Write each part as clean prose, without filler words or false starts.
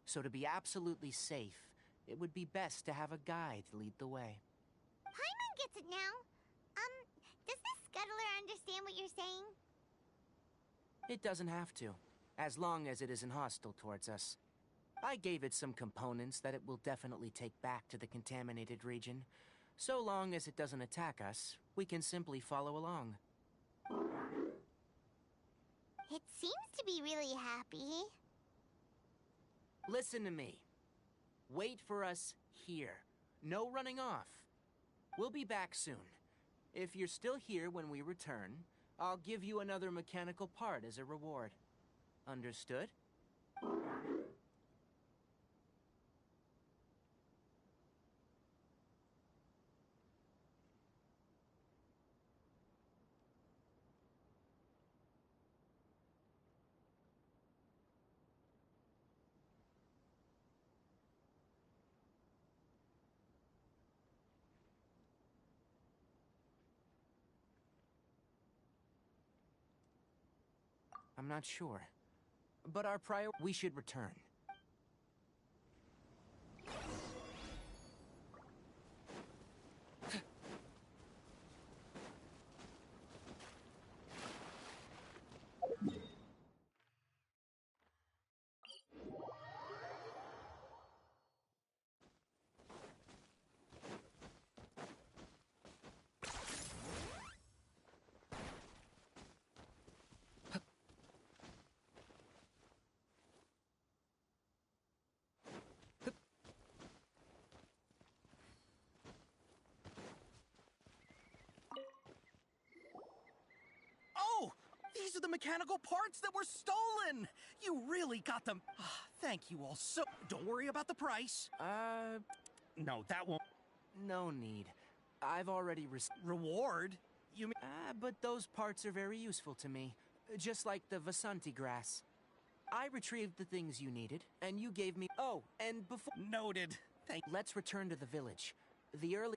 So to be absolutely safe, it would be best to have a guide lead the way. Paimon gets it now. Does the scuttler understand what you're saying? It doesn't have to, as long as it isn't hostile towards us. I gave it some components that it will definitely take back to the contaminated region. So long as it doesn't attack us, we can simply follow along. It seems to be really happy. Listen to me. Wait for us here. No running off. We'll be back soon. If you're still here when we return, I'll give you another mechanical part as a reward. Understood? I'm not sure. But our we should return. Oh! These are the mechanical parts that were stolen! You really got them. Thank you all so... Don't worry about the price. No, that won't... No need. I've already Reward? You mean... but those parts are very useful to me. Just like the Vasanti grass. I retrieved the things you needed, and you gave me... Oh, and before... Noted. Thank... Let's return to the village. The early...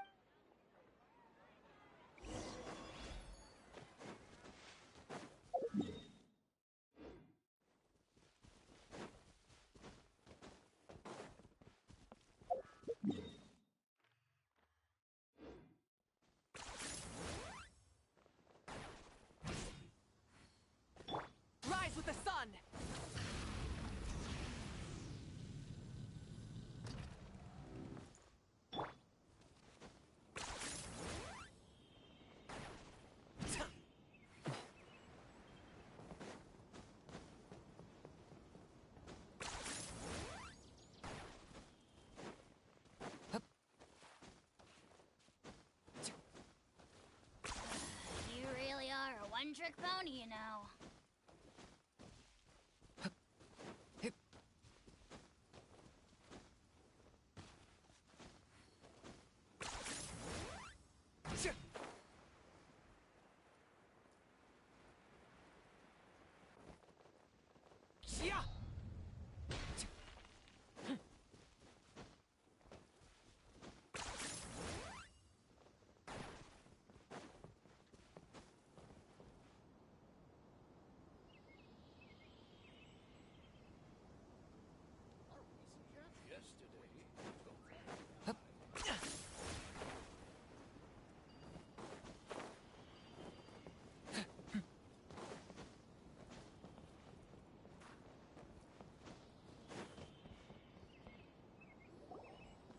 Rise with the sun! You really are a one-trick pony, you know. Yeah!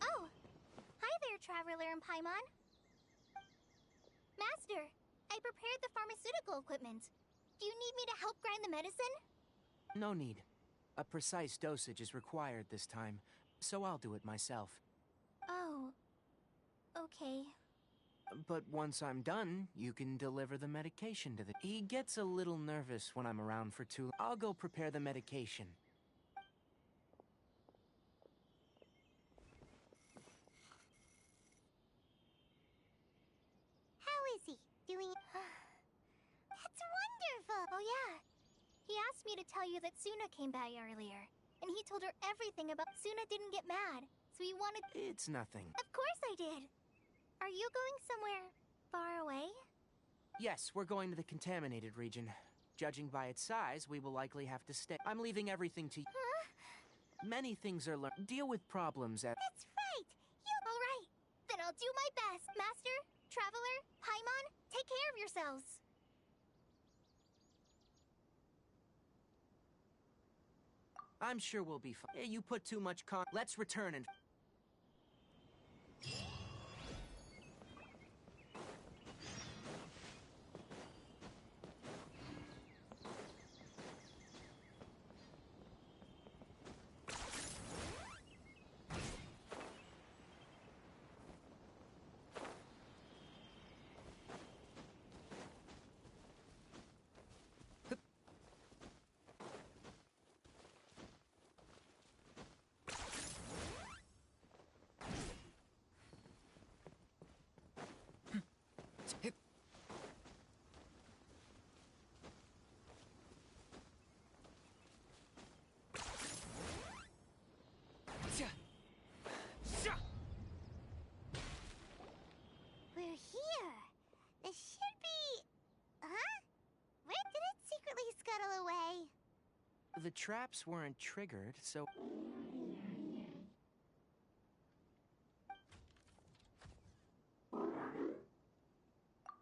Oh! Hi there, Traveler and Paimon. Master, I prepared the pharmaceutical equipment. Do you need me to help grind the medicine? No need. A precise dosage is required this time, so I'll do it myself. Oh. Okay. But once I'm done, you can deliver the medication to the... He gets a little nervous when I'm around for too long. I'll go prepare the medication. How is he? Doing... That's wonderful! Oh yeah. He asked me to tell you that Suna came by earlier. And he told her everything about... Suna didn't get mad, so he wanted... It's nothing. Of course I did! Are you going somewhere far away? Yes, we're going to the contaminated region. Judging by its size, we will likely have to stay. I'm leaving everything to you. Huh? Many things are learned. Deal with problems at... That's right! Alright, then I'll do my best. Master, Traveler, Paimon, take care of yourselves. I'm sure we'll be fine. You put too much Let's return and... We're here. This should be... Huh? Where did it secretly scuttle away? The traps weren't triggered, so...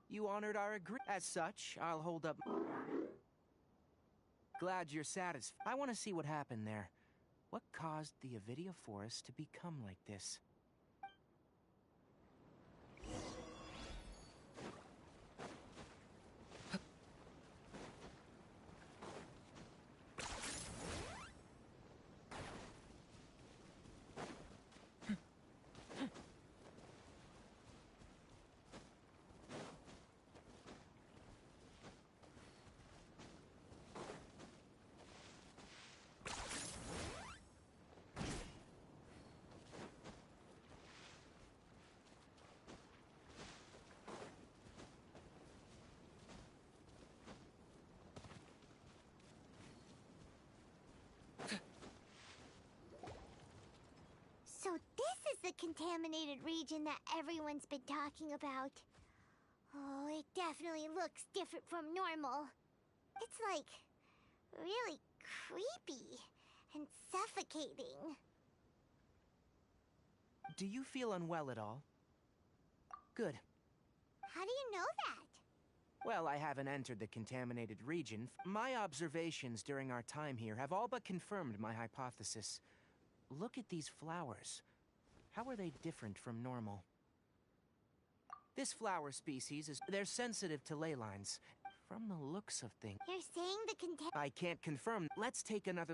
You honored our agreement. As such, I'll hold up... Glad you're satisfied. I want to see what happened there. What caused the Avidia Forest to become like this? So this is the contaminated region that everyone's been talking about. Oh, it definitely looks different from normal. It's like really creepy and suffocating. Do you feel unwell at all? Good. How do you know that? Well, I haven't entered the contaminated region. My observations during our time here have all but confirmed my hypothesis. Look at these flowers. How are they different from normal? This flower species they're sensitive to ley lines. From the looks of things... You're saying the I can't confirm. Let's take another...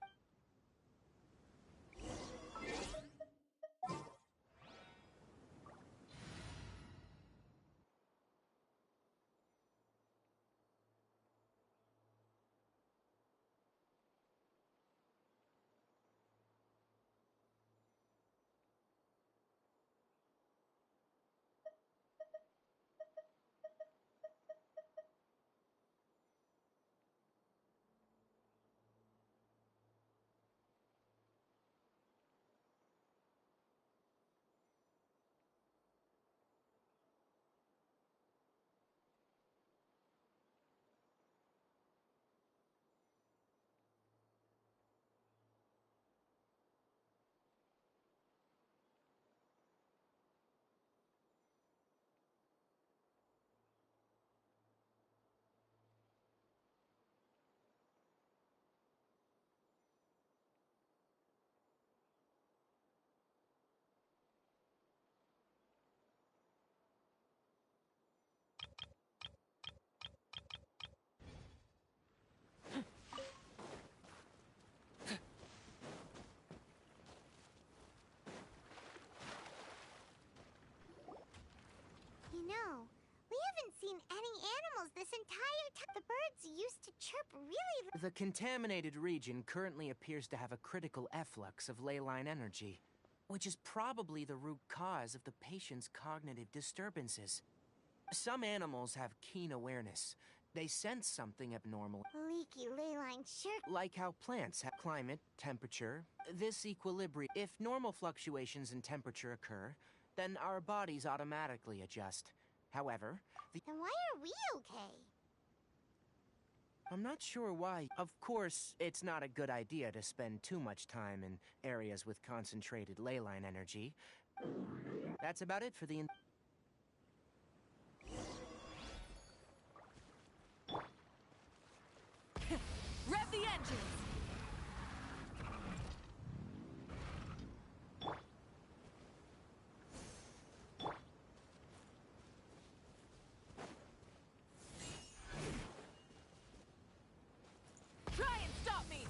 You know, we haven't seen any animals this entire time. The birds used to chirp really... The contaminated region currently appears to have a critical efflux of ley line energy, which is probably the root cause of the patient's cognitive disturbances. Some animals have keen awareness. They sense something abnormal. Leaky ley line sure... Like how plants have climate, temperature, this equilibrium. If normal fluctuations in temperature occur, then our bodies automatically adjust. However, Then why are we okay? I'm not sure why. Of course, it's not a good idea to spend too much time in areas with concentrated ley line energy. That's about it for the... Rev the engines! Try and stop me!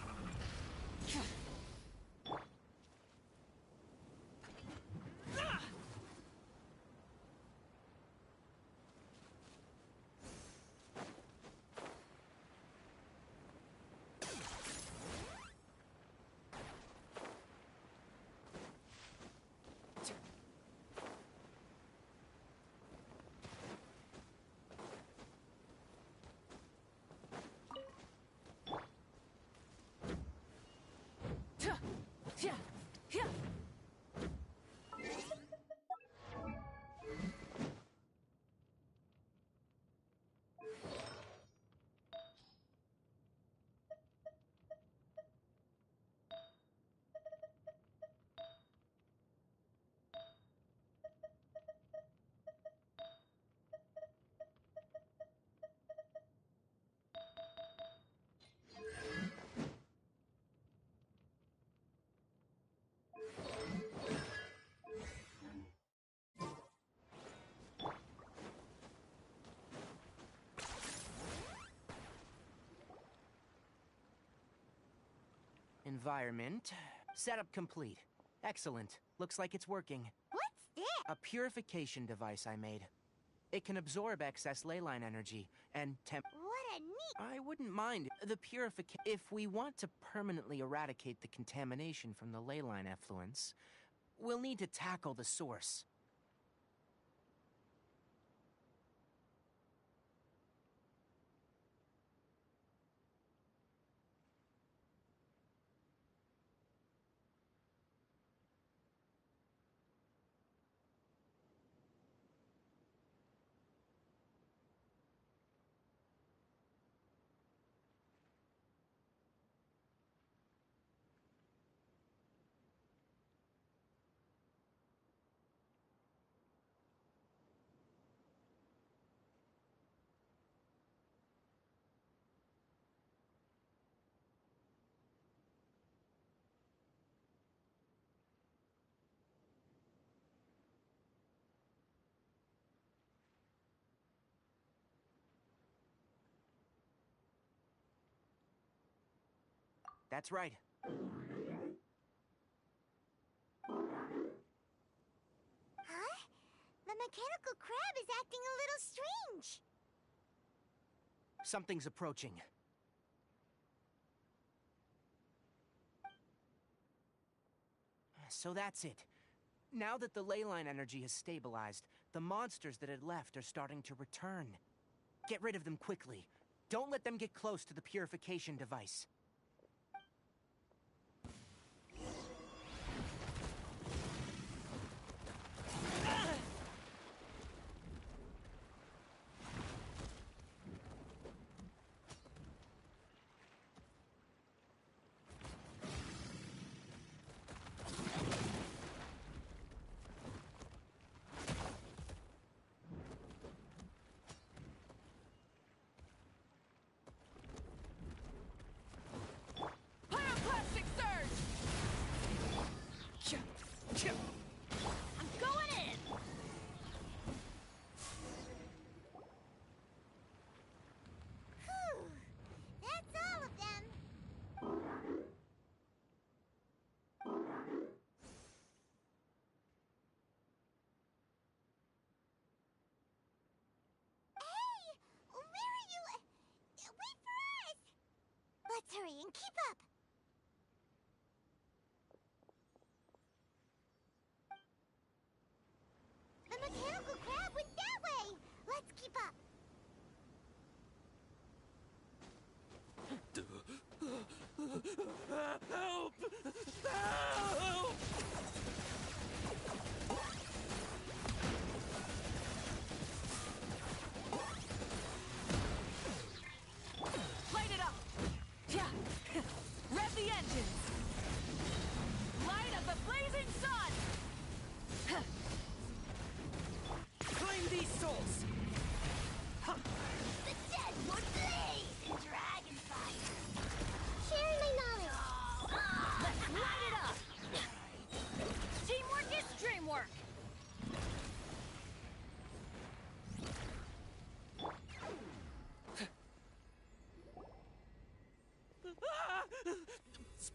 Environment. Setup complete. Excellent. Looks like it's working. What's this? A purification device I made. It can absorb excess ley line energy and What a neat... I wouldn't mind the purification. If we want to permanently eradicate the contamination from the ley line effluents, we'll need to tackle the source. That's right. Huh? The mechanical crab is acting a little strange. Something's approaching. So that's it. Now that the ley line energy has stabilized, the monsters that had left are starting to return. Get rid of them quickly. Don't let them get close to the purification device. Pyroclastic surge! I'm going in! Whew. That's all of them. Hey! Where are you? Wait for us! Let's hurry and keep up. The mechanical crab went that way! Let's keep up! Help! Help! Light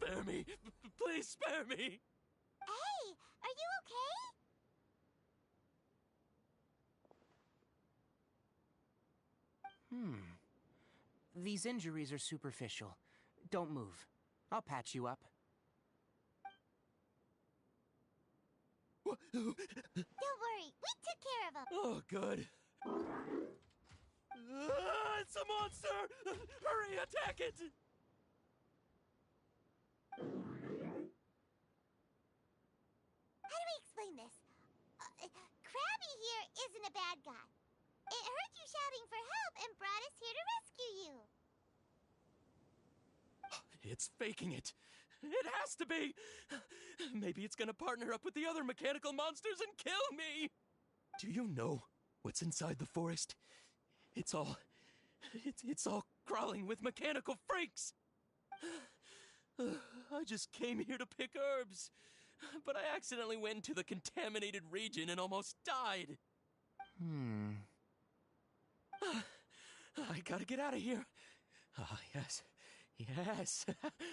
Spare me! Please spare me! Hey, are you okay? These injuries are superficial. Don't move. I'll patch you up. Don't worry, we took care of him. Oh, good. It's a monster! Hurry, attack it! How do we explain this? Krabby here isn't a bad guy. It heard you shouting for help and brought us here to rescue you. It's faking it. It has to be! Maybe it's gonna partner up with the other mechanical monsters and kill me! Do you know what's inside the forest? It's all crawling with mechanical freaks! I just came here to pick herbs, but I accidentally went into the contaminated region and almost died. I gotta get out of here. Ah, yes. Yes.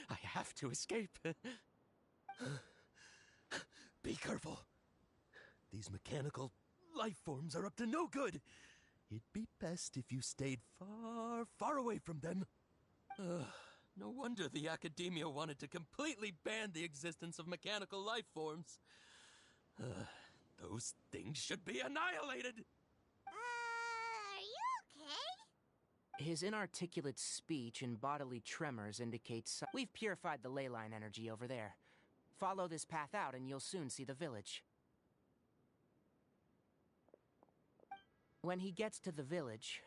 I have to escape. Be careful. These mechanical life forms are up to no good. It'd be best if you stayed far, far away from them. No wonder the Academia wanted to completely ban the existence of mechanical life forms. Those things should be annihilated! Are you okay? His inarticulate speech and bodily tremors indicate we've purified the ley line energy over there. Follow this path out and you'll soon see the village. When he gets to the village,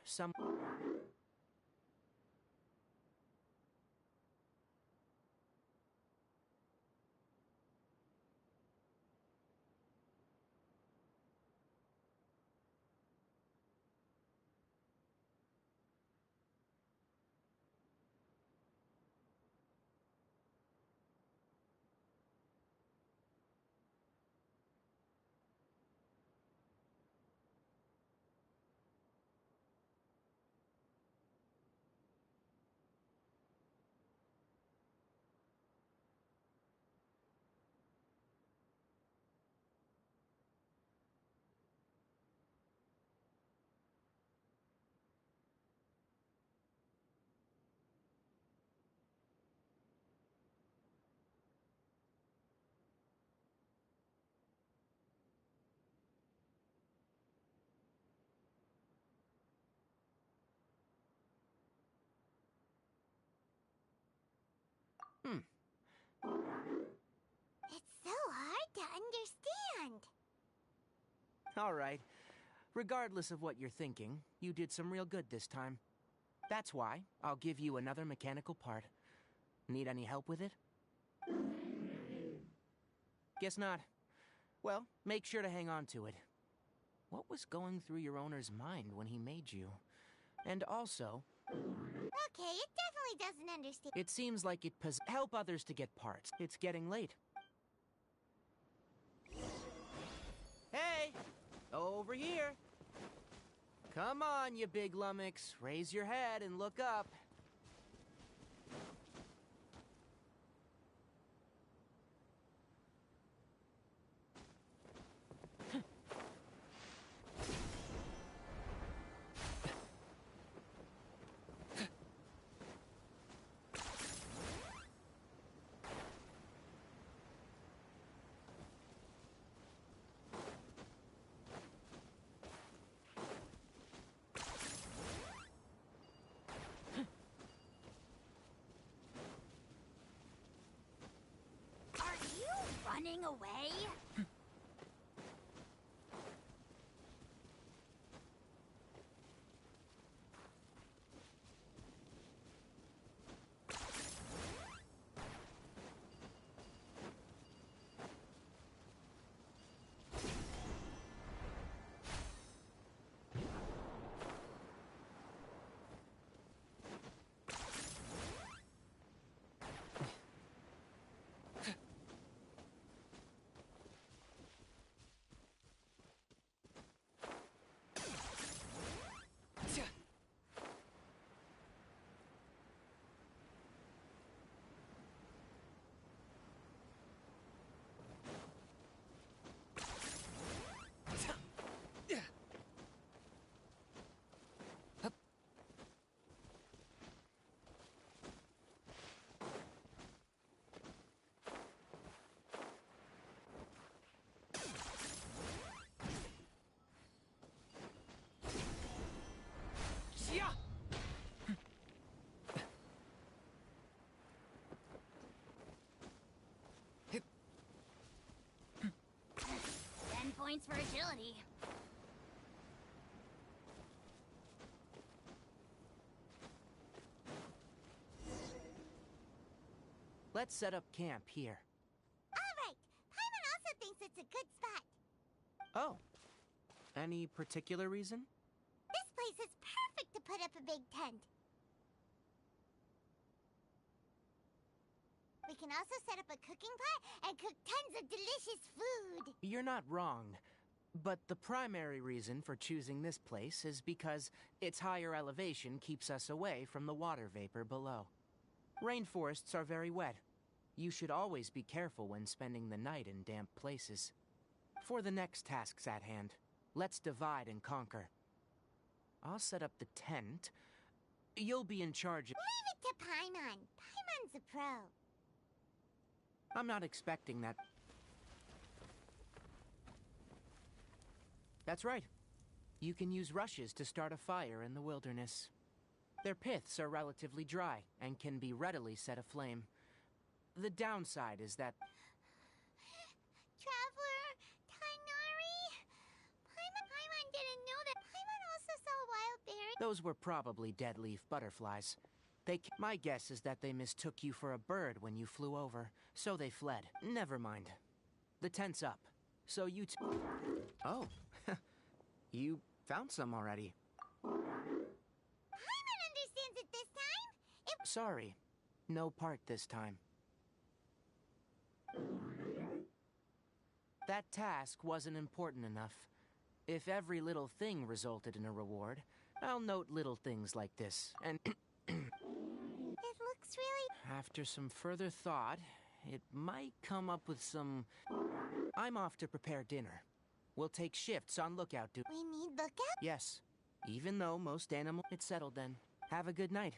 It's so hard to understand. all right. Regardless of what you're thinking, you did some real good this time. That's why I'll give you another mechanical part. Need any help with it? Guess not. Well, make sure to hang on to it. What was going through your owner's mind when he made you? And also, Okay, it definitely doesn't understand. it seems like it help others to get parts. It's getting late. Hey! Over here! Come on, you big lummox. Raise your head and look up. Are you running away? points for agility. Let's set up camp here. Alright, Paimon also thinks it's a good spot. Oh. Any particular reason? This place is perfect to put up a big tent. We can also set up a cooking pot and cook tons of delicious food. You're not wrong. But the primary reason for choosing this place is because its higher elevation keeps us away from the water vapor below. Rainforests are very wet. You should always be careful when spending the night in damp places. For the next tasks at hand, let's divide and conquer. I'll set up the tent. You'll be in charge of... Leave it to Paimon. Paimon's a pro. I'm not expecting that. That's right. You can use rushes to start a fire in the wilderness. Their piths are relatively dry and can be readily set aflame. The downside is that... Traveler, Tighnari? Paimon didn't know that. Paimon also saw wild berries. Those were probably dead leaf butterflies. My guess is that they mistook you for a bird when you flew over, so they fled. Never mind. The tent's up, so you Oh, you found some already. Paimon understands it this time. Sorry, no part this time. That task wasn't important enough. If every little thing resulted in a reward, I'll note little things like this, and... It looks really... After some further thought, it might come up with some... I'm off to prepare dinner. We'll take shifts on lookout duty. We need lookout? Yes. Even though most animals... It's settled then. Have a good night.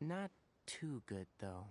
Not too good, though.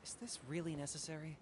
Is this really necessary?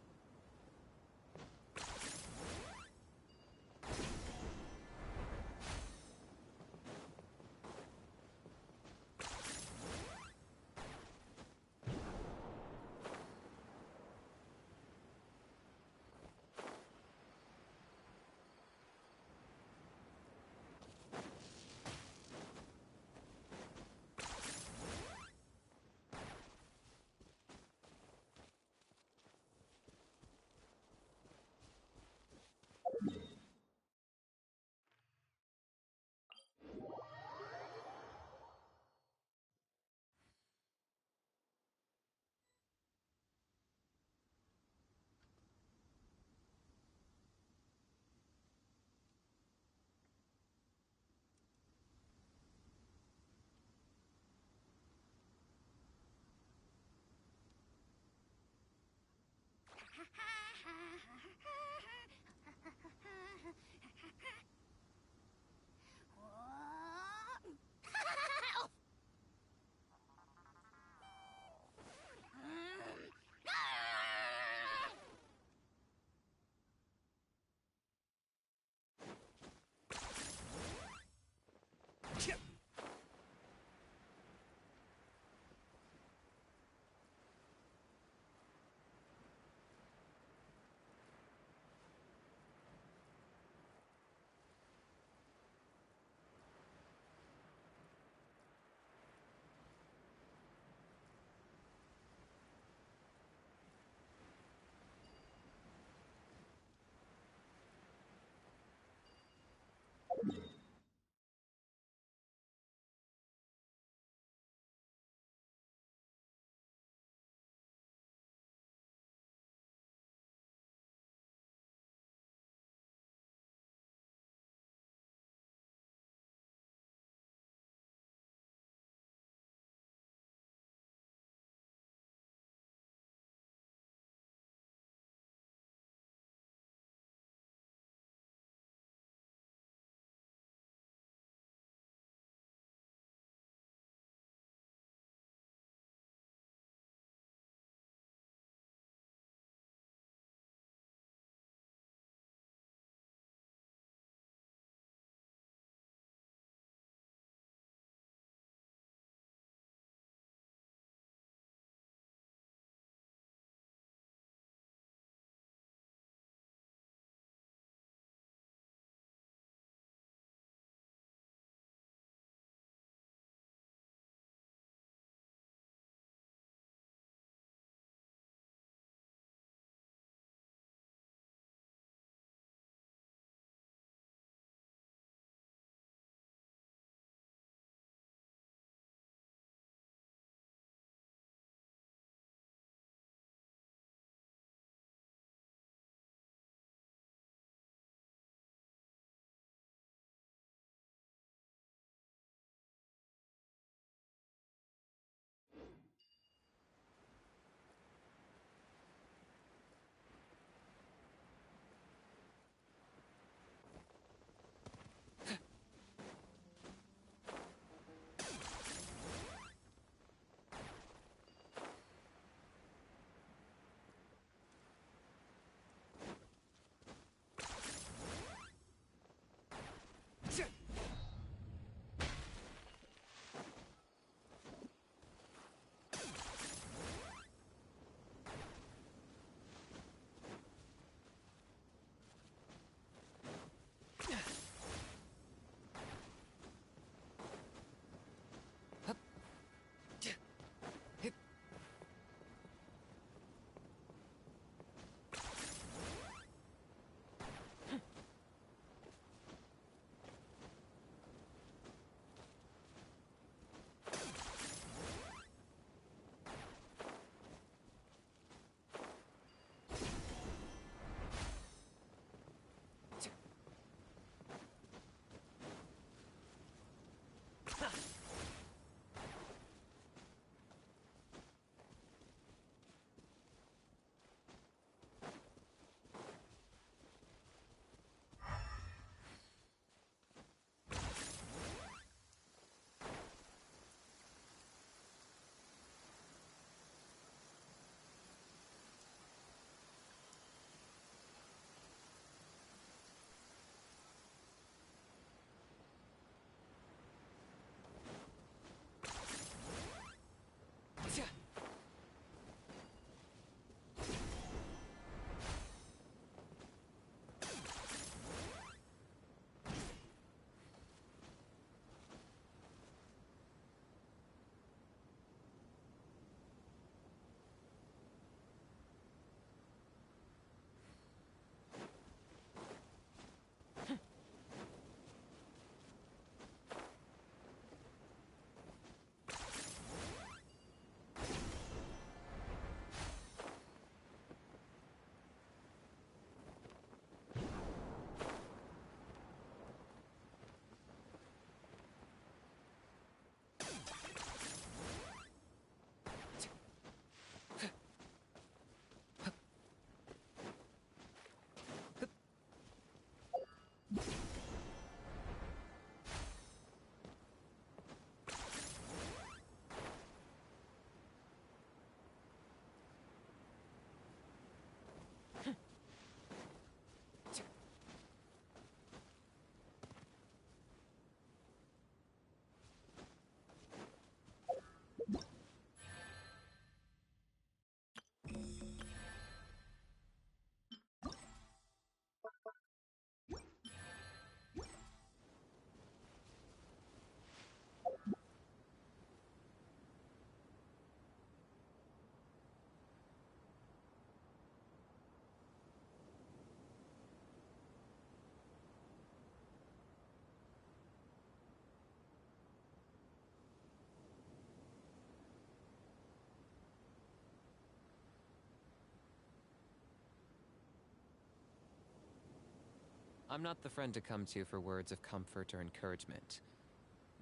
I'm not the friend to come to for words of comfort or encouragement.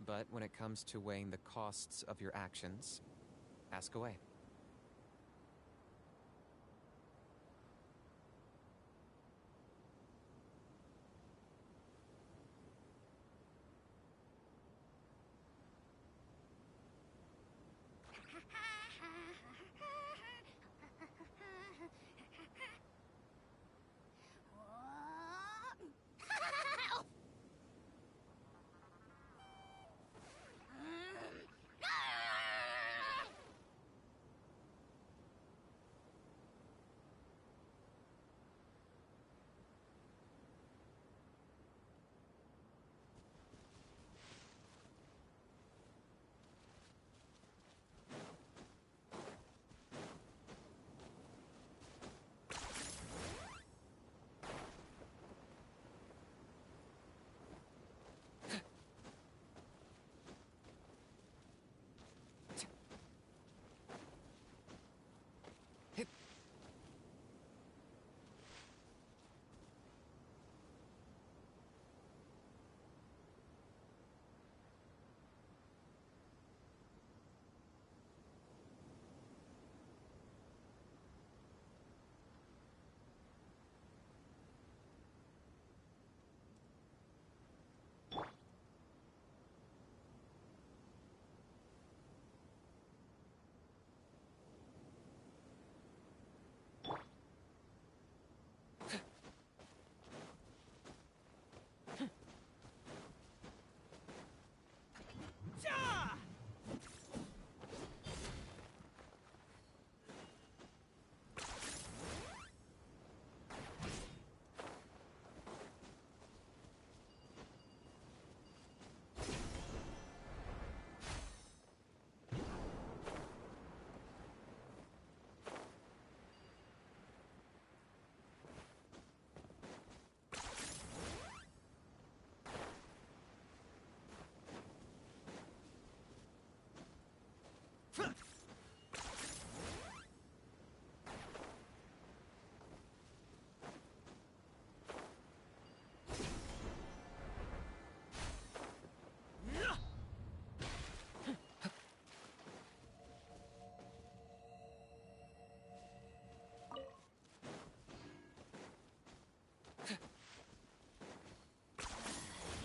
But when it comes to weighing the costs of your actions, ask away.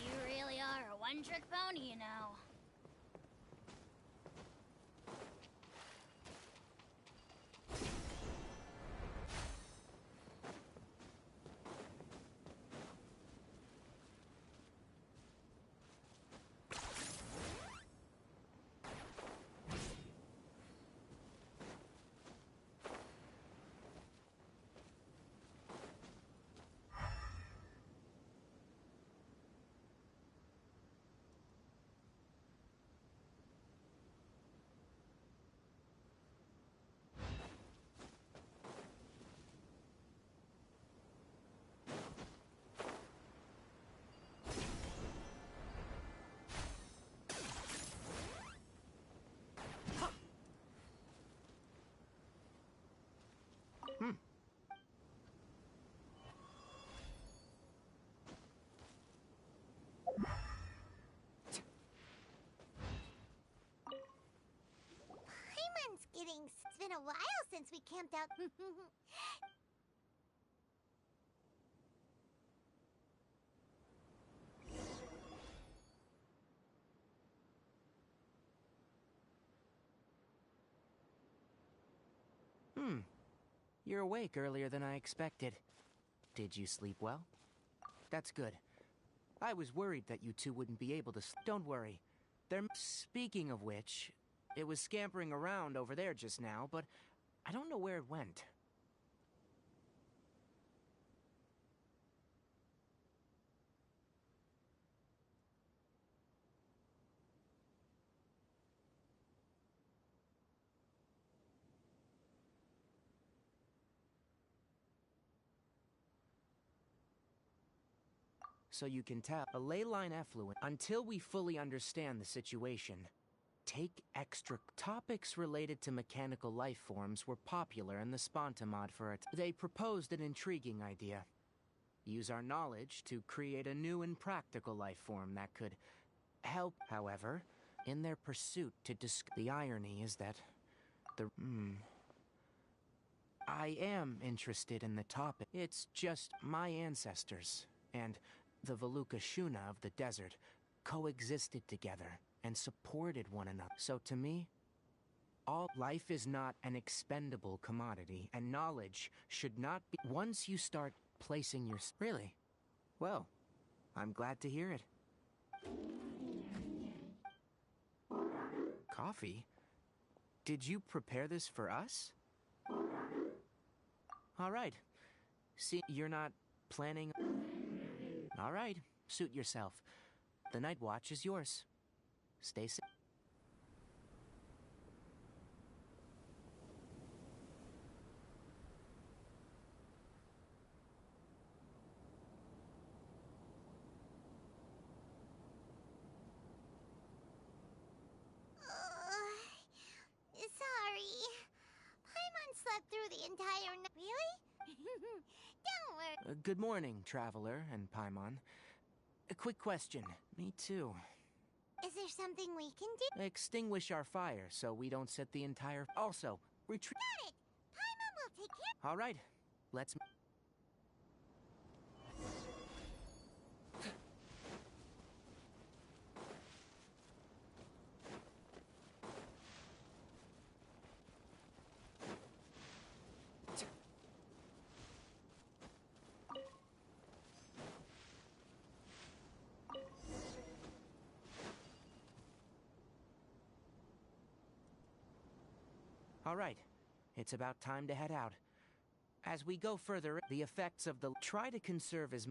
You really are a one-trick pony, you know. Paimon's getting... It's been a while since we camped out. You're awake earlier than I expected. Did you sleep well? That's good. I was worried that you two wouldn't be able to Don't worry. Speaking of which, it was scampering around over there just now, but I don't know where it went. So you can tell a ley line effluent until we fully understand the situation. Take extra topics related to mechanical life forms were popular in the Sponta mod for it. They proposed an intriguing idea. use our knowledge to create a new and practical life form that could help. However, in their pursuit to the irony is that I am interested in the topic. It's just my ancestors and the Veluca Shuna of the desert coexisted together and supported one another. So to me, all life is not an expendable commodity, and knowledge should not be. Once you start placing your... Really? Well, I'm glad to hear it. Coffee? Did you prepare this for us? All right. See, you're not planning... All right, suit yourself. The night watch is yours. Stay safe. Sorry. Paimon slept through the entire night. Really? Don't worry. Good morning, Traveler and Paimon. A quick question. Me too. Is there something we can do? Extinguish our fire so we don't set the entire... Also, retreat... Got it! Paimon will take care. All right, let's... All right, it's about time to head out. As we go further, the effects of the... Try to conserve as...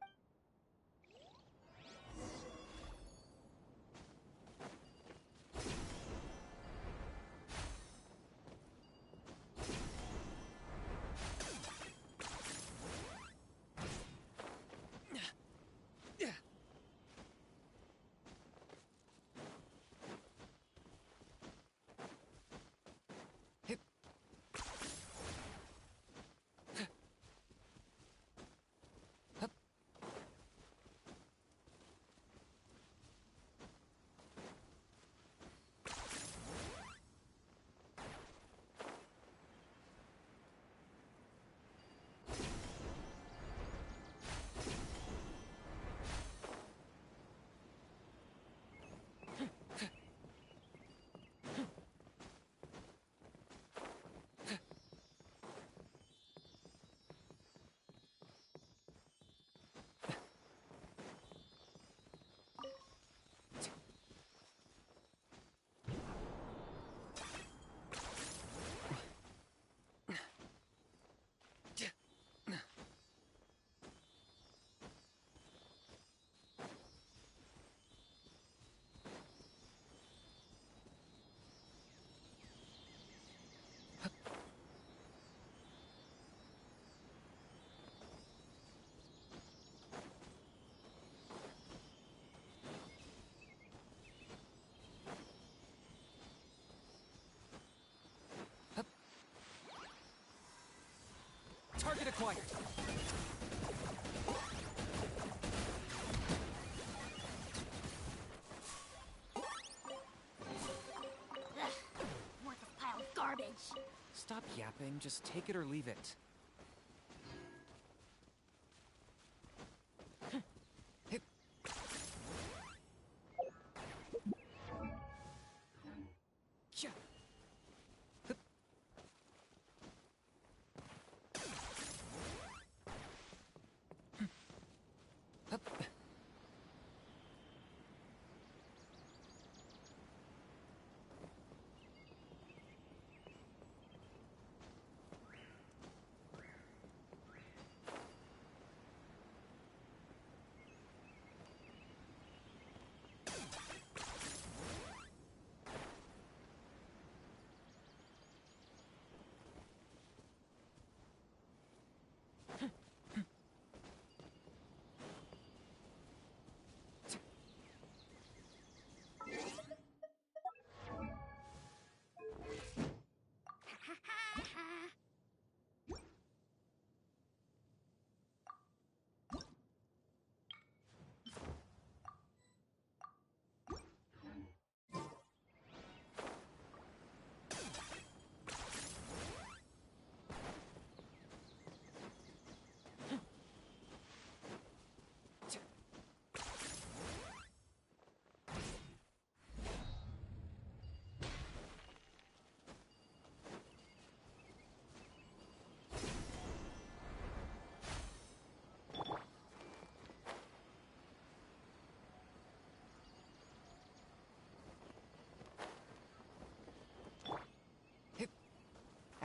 Target acquired. Worthless pile of garbage. Stop yapping, just take it or leave it.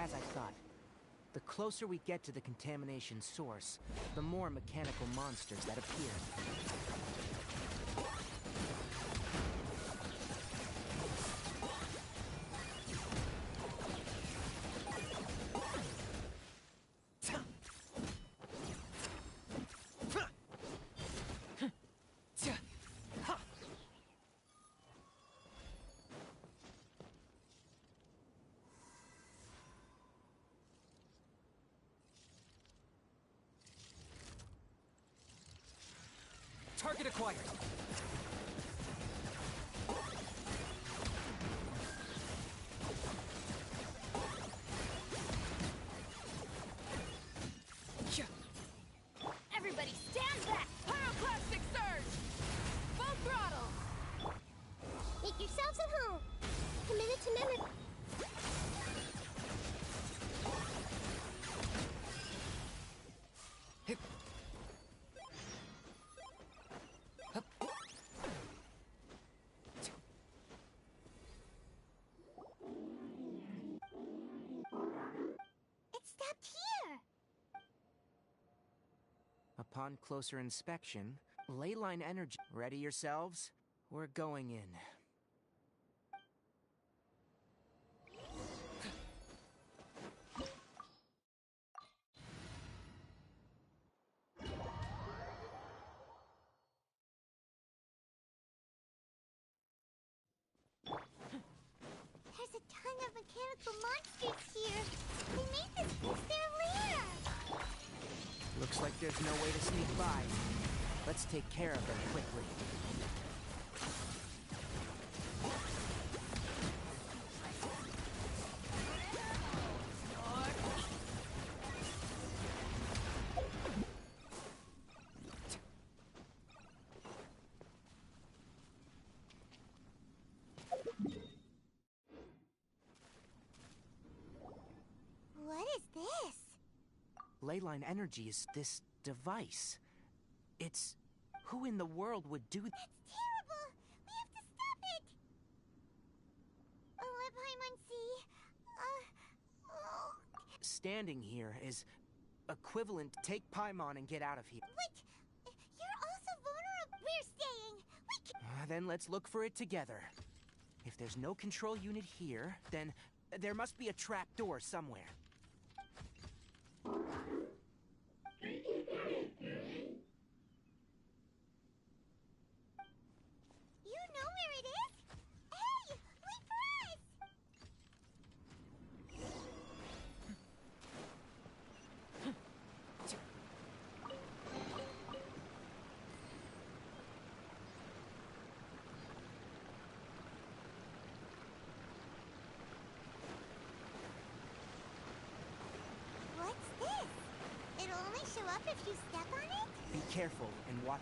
As I thought, the closer we get to the contamination source, the more mechanical monsters that appear. Target acquired. Everybody stand back! Pyroclastic surge! Full throttle! Make yourselves at home. A minute to minute. It stopped here. Upon closer inspection, Leyline Energy. Ready yourselves? We're going in. There's a ton of mechanical monsters here. They made this place their lair. Looks like there's no way to sneak by. Let's take care of them quickly. What is this? Leyline Energy is this device. It's... Who in the world would do that? It's terrible! We have to stop it! Paimon C. Oh. Standing here is equivalent. Take Paimon and get out of here. Wait! You're also vulnerable! We're staying! We can... Then let's look for it together. If there's no control unit here, then there must be a trap door somewhere. You know where it is? Hey! Wait for us! What's this? It'll only show up if you step on it? Be careful and watch.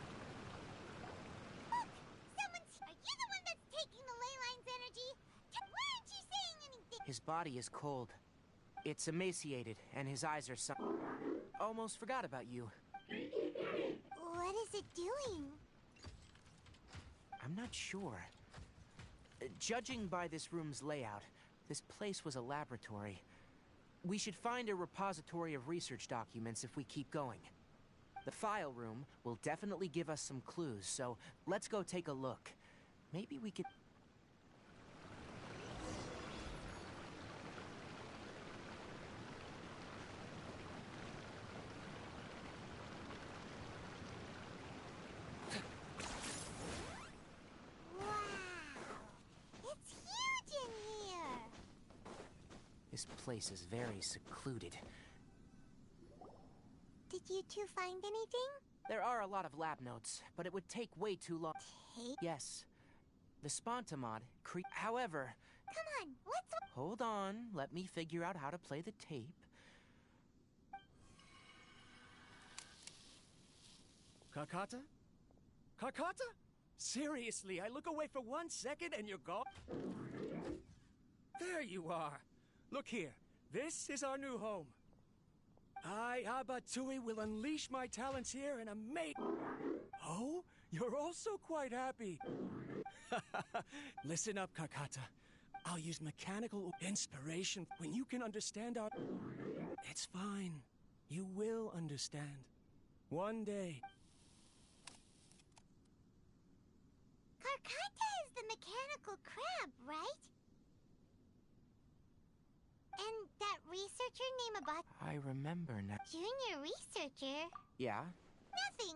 Look! Someone's... Are you the one that's taking the ley line's energy? Why aren't you saying anything? His body is cold. It's emaciated, and his eyes are almost forgot about you. What is it doing? I'm not sure. Judging by this room's layout, this place was a laboratory. We should find a repository of research documents if we keep going. The file room will definitely give us some clues, so let's go take a look. Maybe we could... Wow! It's huge in here! This place is very secluded. Did you two find anything? There are a lot of lab notes, but it would take way too long. Tape? Yes. The Spontamod However... Come on, what's... Hold on, let me figure out how to play the tape. Carcata? Carcata? Seriously, I look away for 1 second and you're gone? There you are. Look here. This is our new home. I, Abatsui, will unleash my talents here and amaze... Oh? You're also quite happy. Listen up, Carcata. I'll use mechanical inspiration when you can understand our... It's fine. You will understand. One day. Carcata is the mechanical crab, right? And that researcher named I remember now. Junior researcher? Yeah, Nothing.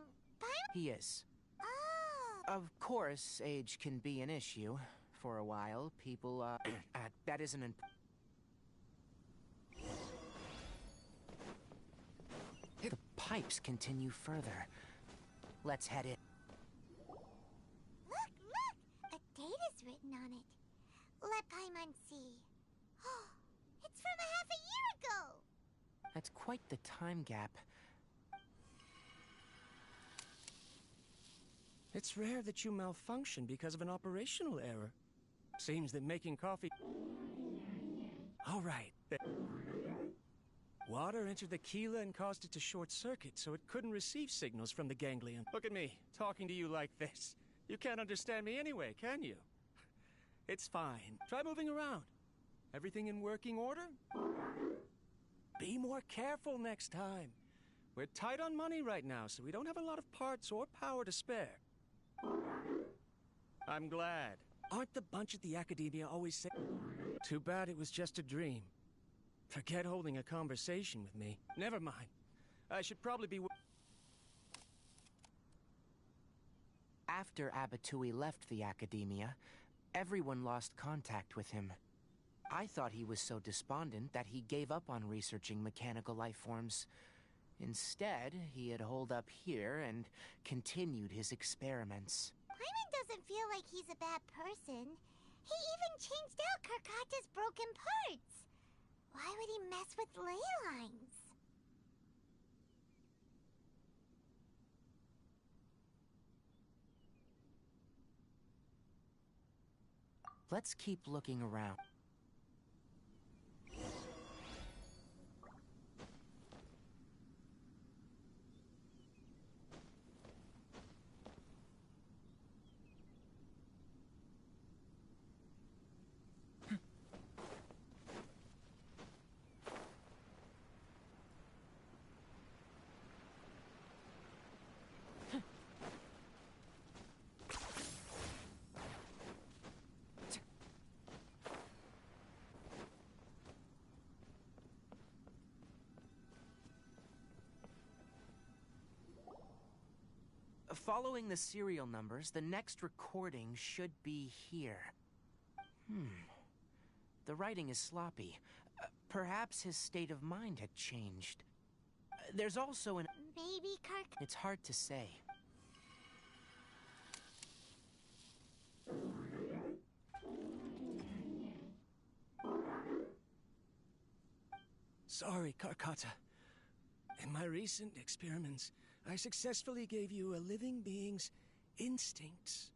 he is. Oh. Of course, age can be an issue. For a while, people, that isn't an... The pipes continue further. Let's head in. Look! A date is written on it. Lepaimansi. Oh, it's from a half a year ago! That's quite the time gap. It's rare that you malfunction because of an operational error. Seems that making coffee... All right. Water entered the Keela and caused it to short-circuit, so it couldn't receive signals from the ganglion. Look at me, talking to you like this. You can't understand me anyway, can you? It's fine. Try moving around. Everything in working order? Be more careful next time. We're tight on money right now, so we don't have a lot of parts or power to spare. I'm glad. Aren't the bunch at the Academia always say... Too bad it was just a dream. Forget holding a conversation with me. Never mind. I should probably be... After Abatui left the Academia, everyone lost contact with him. I thought he was so despondent that he gave up on researching mechanical life forms. Instead, he had holed up here and continued his experiments. Paimon doesn't feel like he's a bad person. He even changed out Carcata's broken parts. Why would he mess with ley lines? Let's keep looking around. Following the serial numbers, the next recording should be here. The writing is sloppy. Perhaps his state of mind had changed. There's also an... Maybe It's hard to say. Sorry, Carcata. In my recent experiments, I successfully gave you a living being's instincts.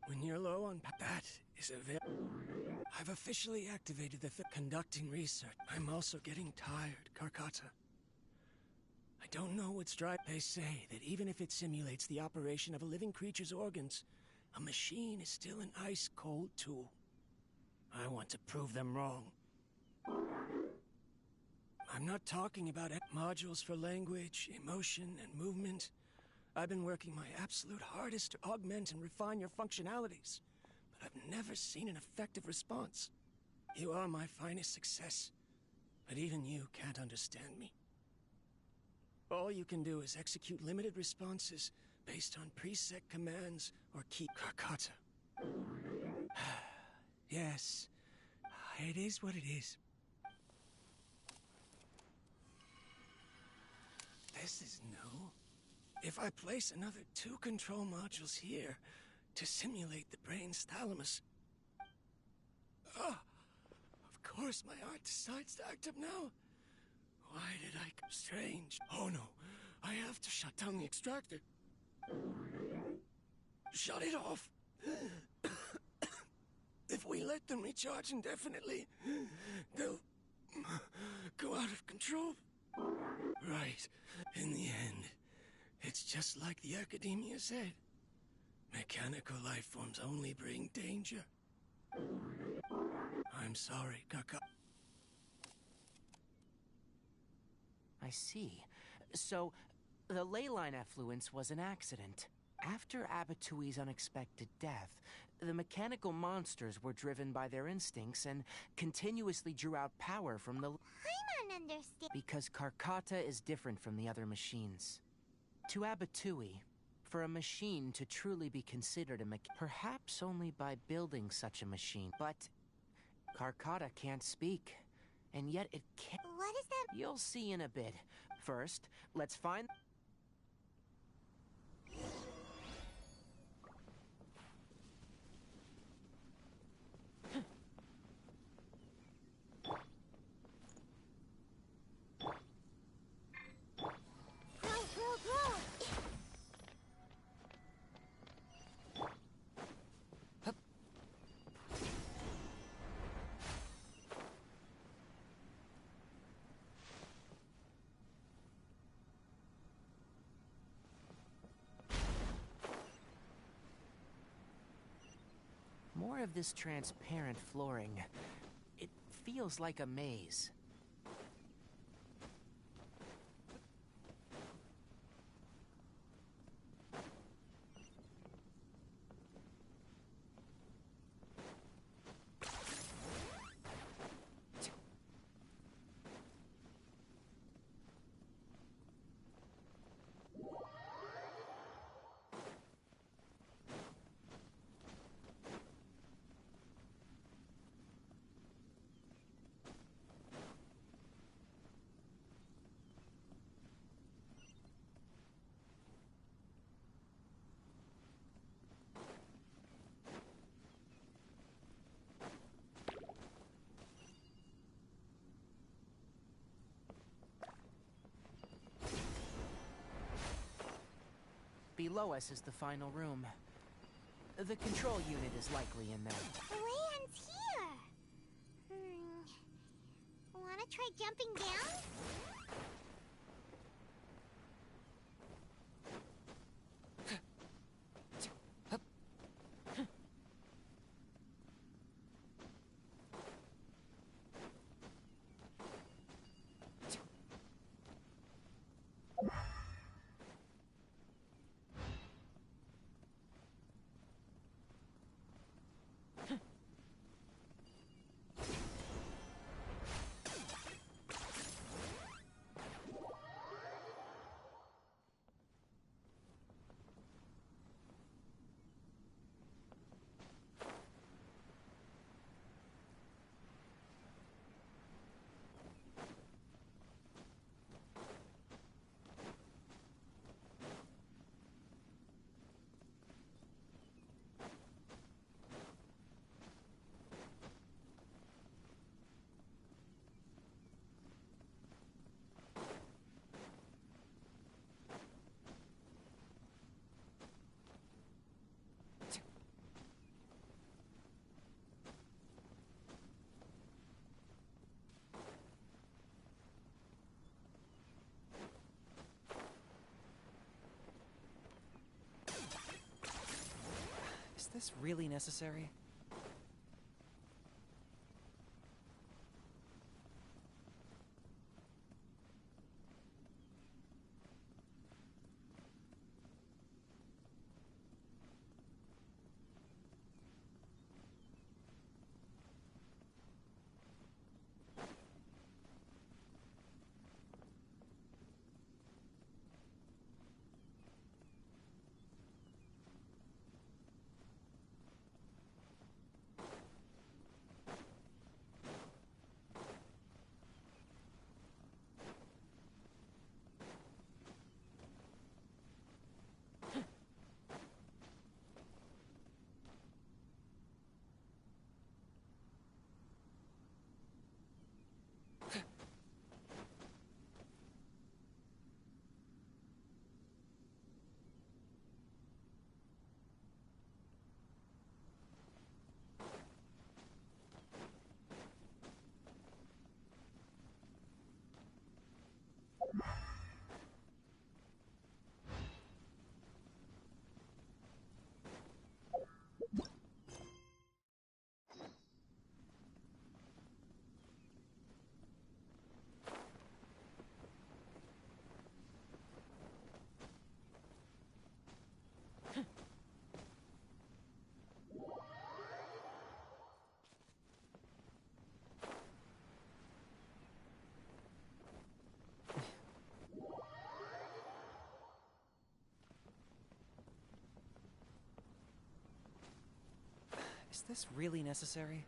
When you're low on that is a very... I've officially activated the conducting research. I'm also getting tired, Carcata. I don't know what's driving... They say that even if it simulates the operation of a living creature's organs, a machine is still an ice-cold tool. I want to prove them wrong. I'm not talking about modules for language, emotion, and movement. I've been working my absolute hardest to augment and refine your functionalities, but I've never seen an effective response. You are my finest success, but even you can't understand me. All you can do is execute limited responses based on preset commands or key... Carcata. Yes, it is what it is. This is new. If I place another 2 control modules here to simulate the brain's thalamus... of course my heart decides to act up now. Why did I... Strange. Oh no, I have to shut down the extractor. Shut it off. If we let them recharge indefinitely, they'll go out of control. Right. In the end, it's just like the Academia said. Mechanical life forms only bring danger. I'm sorry, Kaka. I see. So, the ley line effluence was an accident. After Abatui's unexpected death, the mechanical monsters were driven by their instincts and continuously drew out power from the... I don't understand. Because Karkata is different from the other machines. To Abatui, for a machine to truly be considered a perhaps only by building such a machine. But Karkata can't speak, and yet it can... What is that? You'll see in a bit. First, let's find... Grow. More of this transparent flooring. It feels like a maze. Below us is the final room. The control unit is likely in there. The way ends here. Wanna try jumping down? Is this really necessary? Is this really necessary?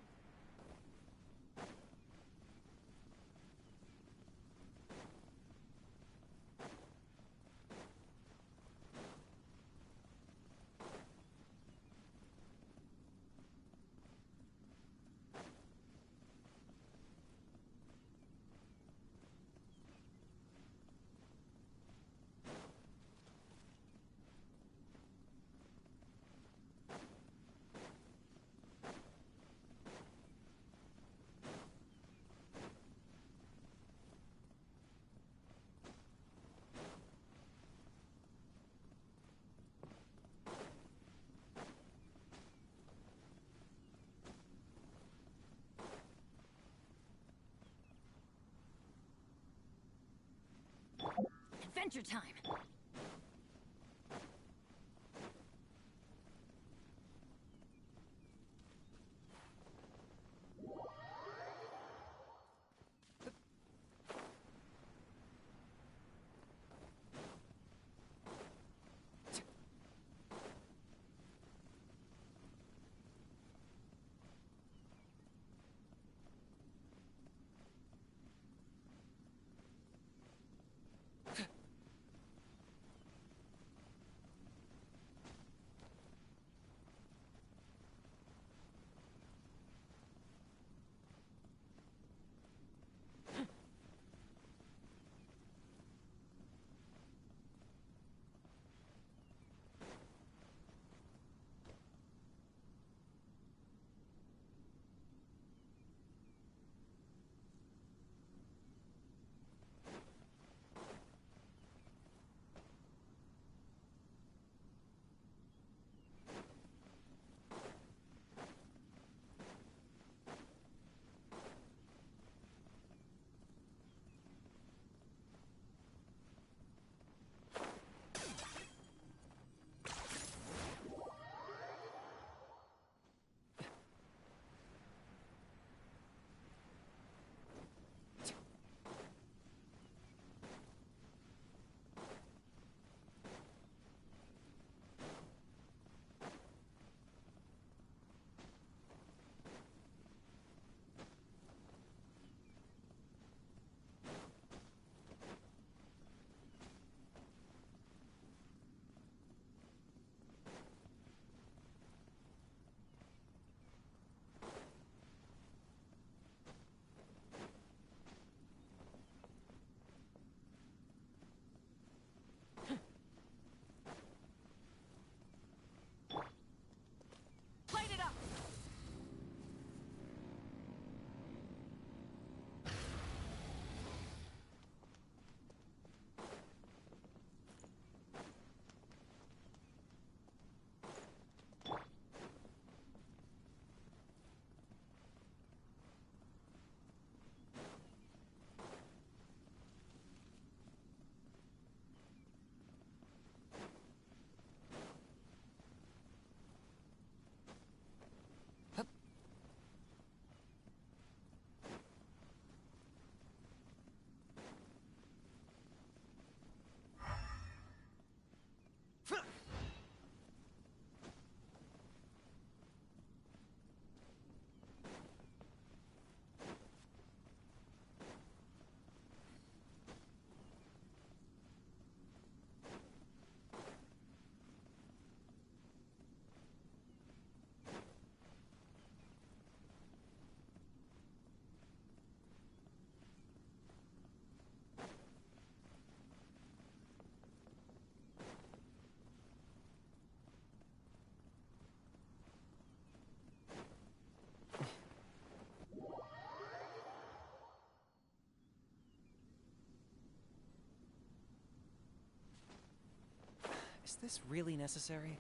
Adventure time! Light it up! Is this really necessary?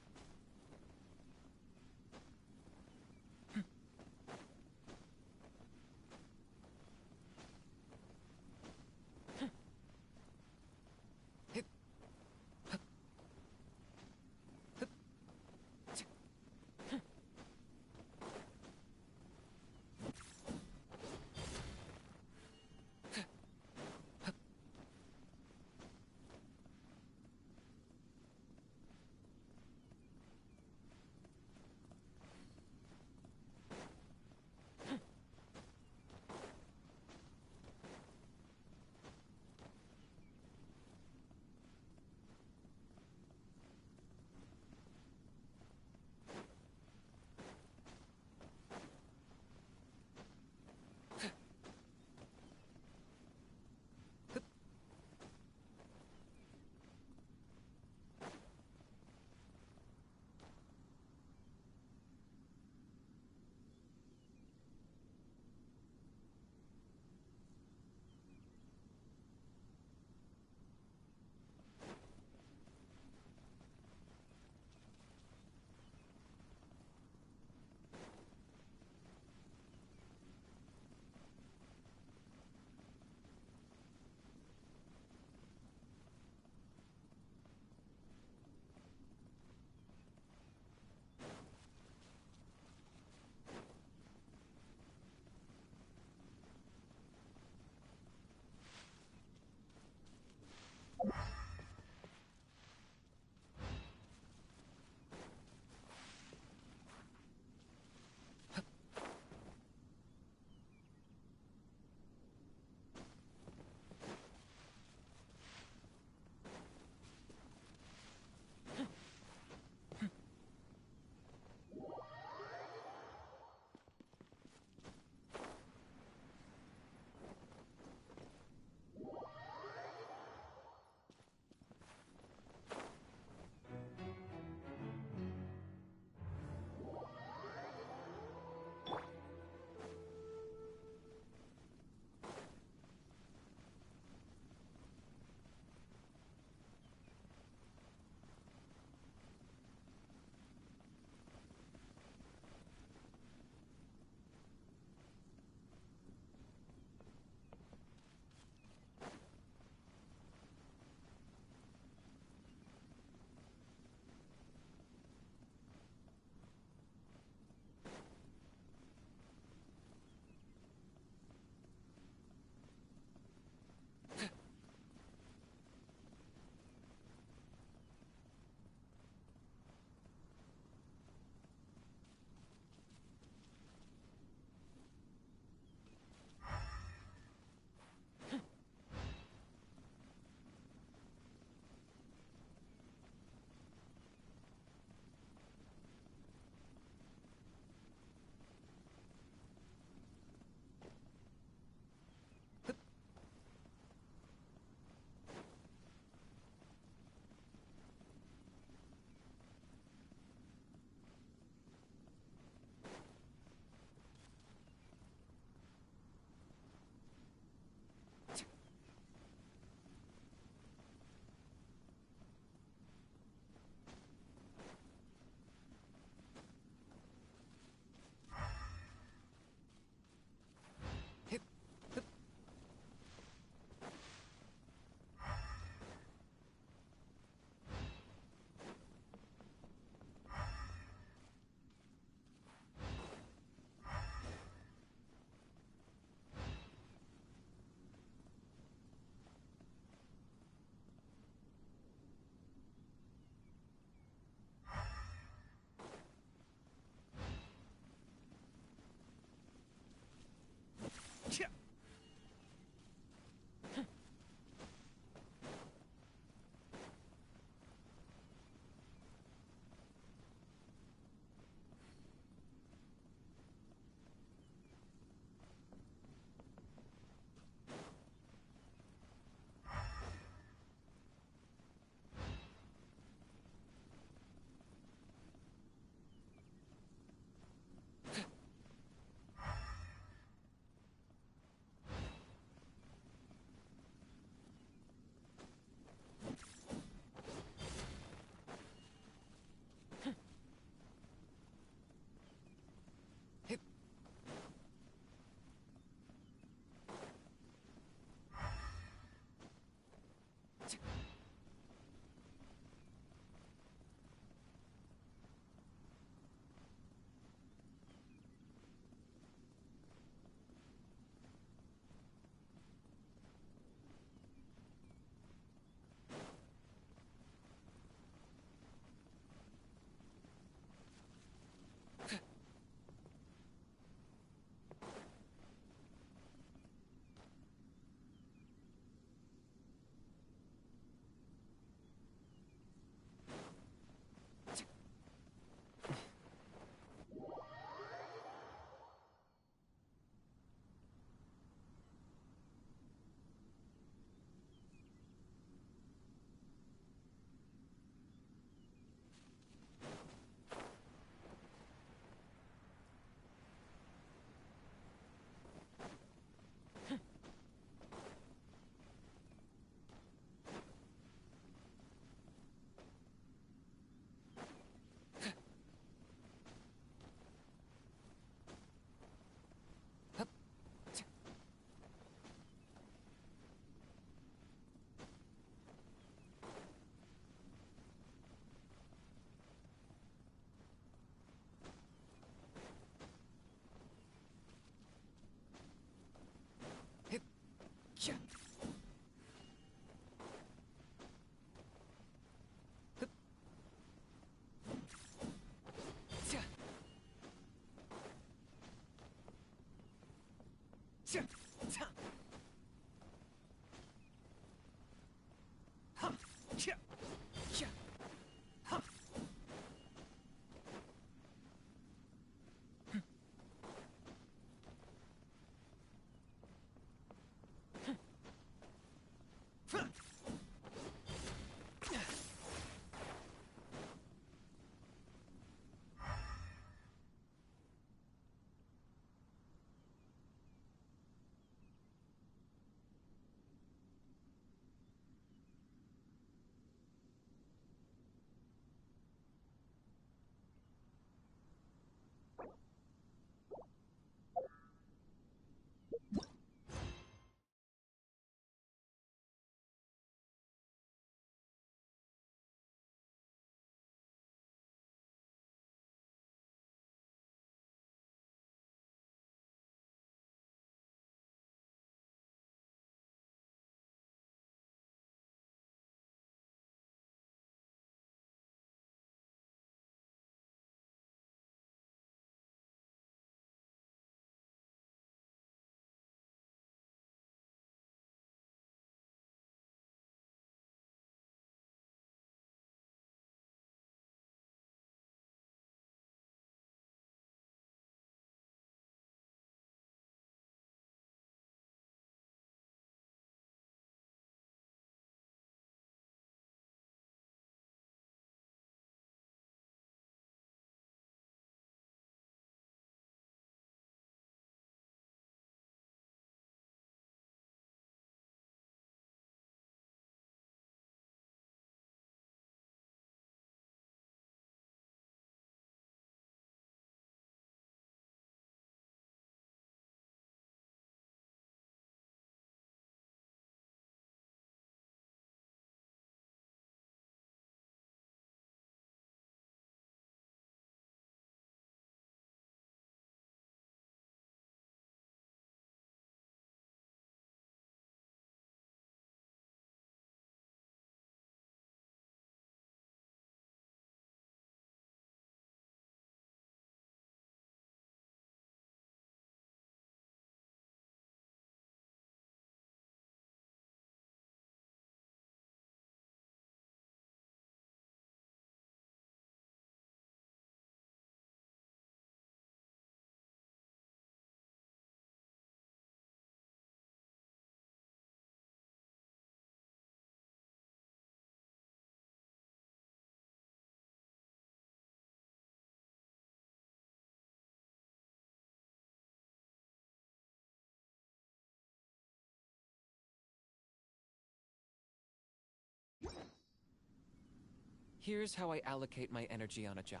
Here's how I allocate my energy on a job.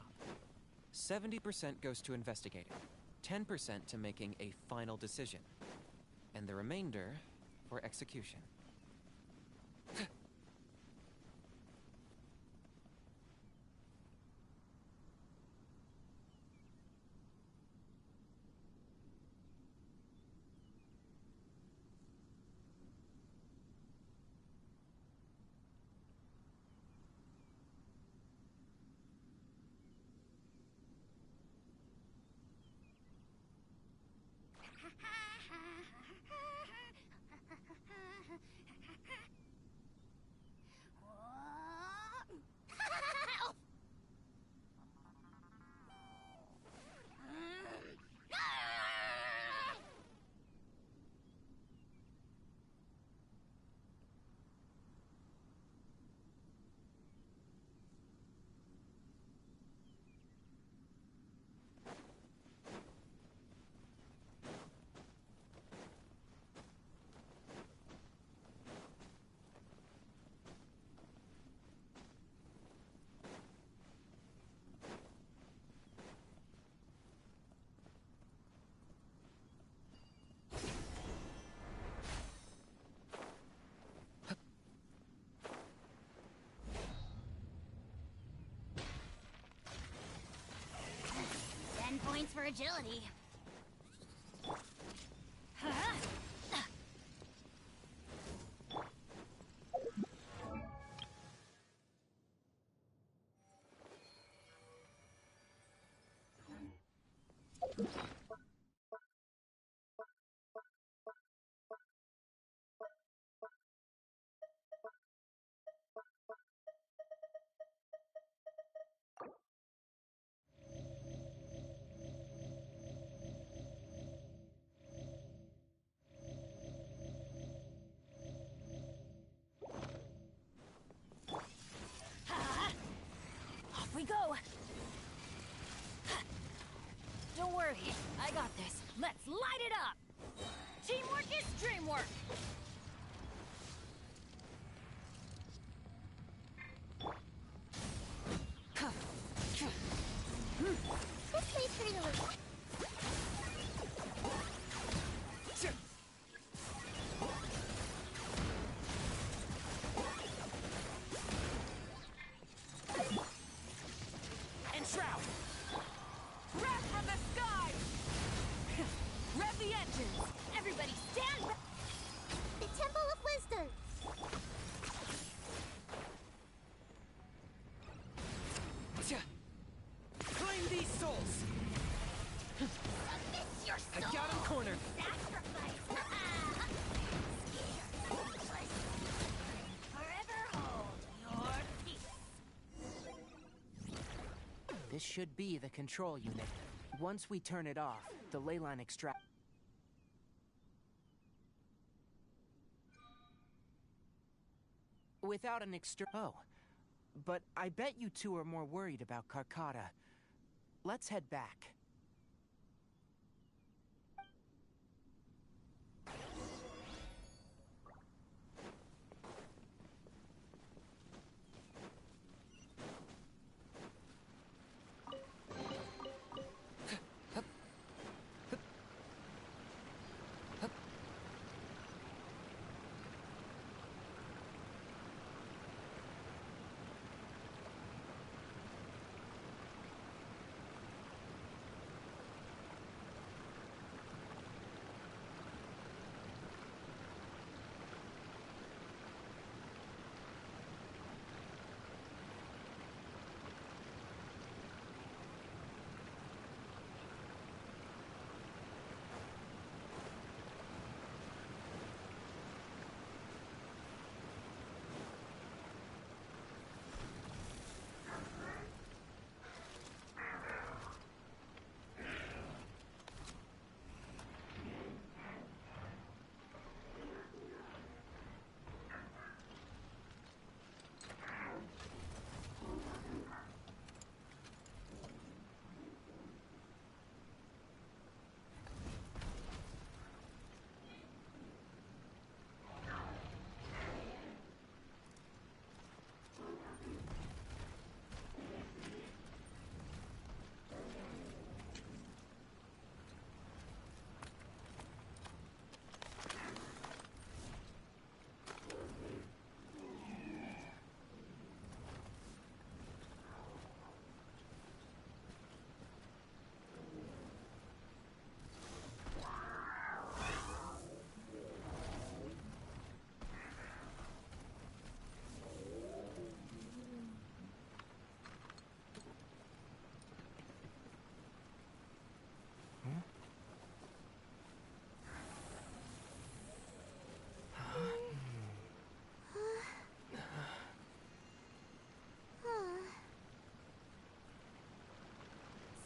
70% goes to investigating, 10% to making a final decision, and the remainder for execution. Points for agility. we go! Don't worry, I got this. Let's light it up! Teamwork is dreamwork! This may pretty loose. Enshroud! Wrath from the sky! Rev the engines! Everybody stand back! The Temple of Wisdom. Claim these souls! Submit your I soul. got him cornered! Sacrifice. Forever hold your peace. This should be the control unit. Once we turn it off, the ley line extract... Without an Oh. But I bet you two are more worried about Carcata. Let's head back.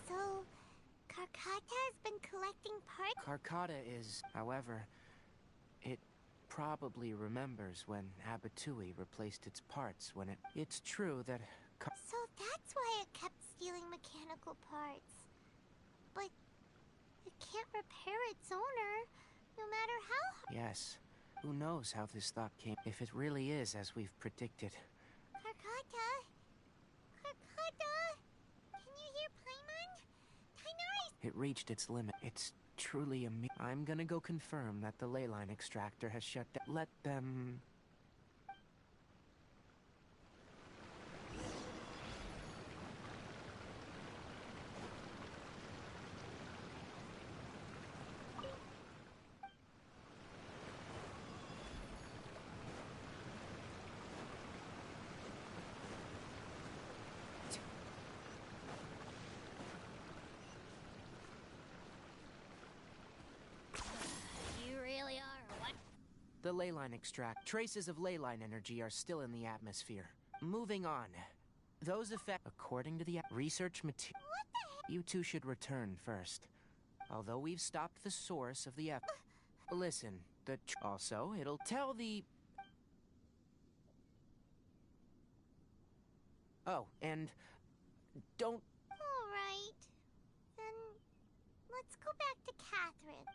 So, Carcata has been collecting parts? Carcata is, however, it probably remembers when Abatui replaced its parts when it... It's true that... So that's why it kept stealing mechanical parts. But it can't repair its owner, no matter how... Yes. Who knows how this thought came... If it really is as we've predicted. Carcata? Carcata? Can you hear Paimon? Tighnari! It reached its limit. It's truly I'm gonna go confirm that the ley line extractor has shut down. Let them... You really are, what? The ley line extract. Traces of ley line energy are still in the atmosphere. Moving on. Those effects, according to the research material, What the heck? you two should return first. Although we've stopped the source of the Listen, also, it'll tell the... Oh, and don't... Alright. Then, let's go back to Catherine.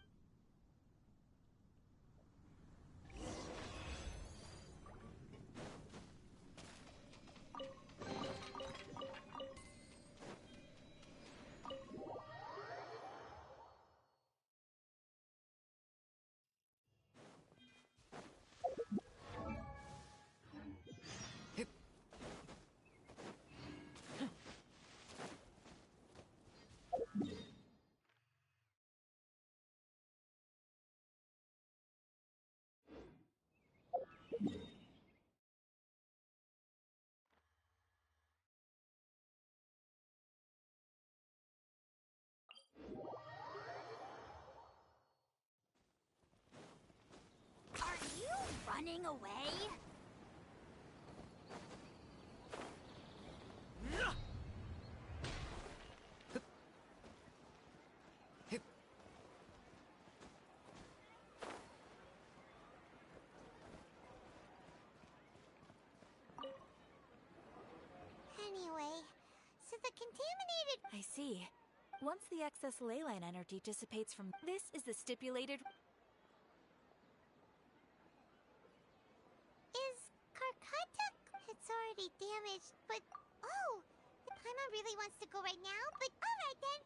Are you running away? Anyway, so the contaminated... I see. Once the excess ley line energy dissipates from... This is the stipulated... Is Karkata... It's already damaged, but... Oh! Paimon really wants to go right now, but alright then!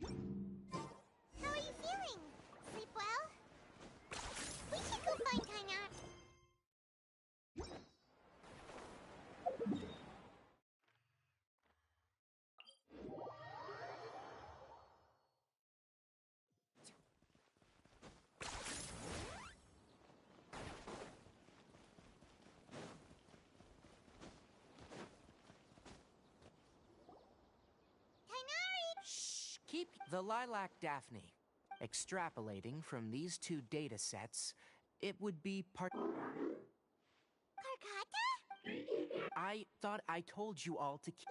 Well, how are you feeling? Sleep well? We should go find Kainar. Shh! Keep the Lilac Daphne. Extrapolating from these two data sets, it would be part... Karkata? I thought I told you all to keep...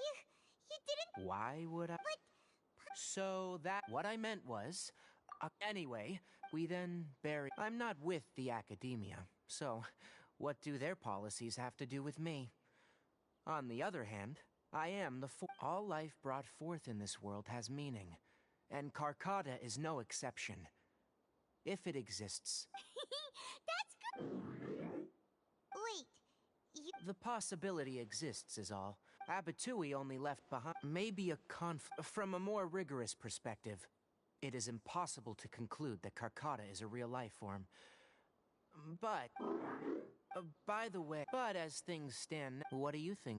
You didn't... Why would I... So that... What I meant was... anyway, we then bury... I'm not with the academia, so what do their policies have to do with me? On the other hand, I am the... All life brought forth in this world has meaning, and Karkata is no exception. If it exists... That's good. Wait, you... The possibility exists is all. Abatui only left behind... Maybe a From a more rigorous perspective, it is impossible to conclude that Karkata is a real life form. But... by the way... But as things stand, what do you think?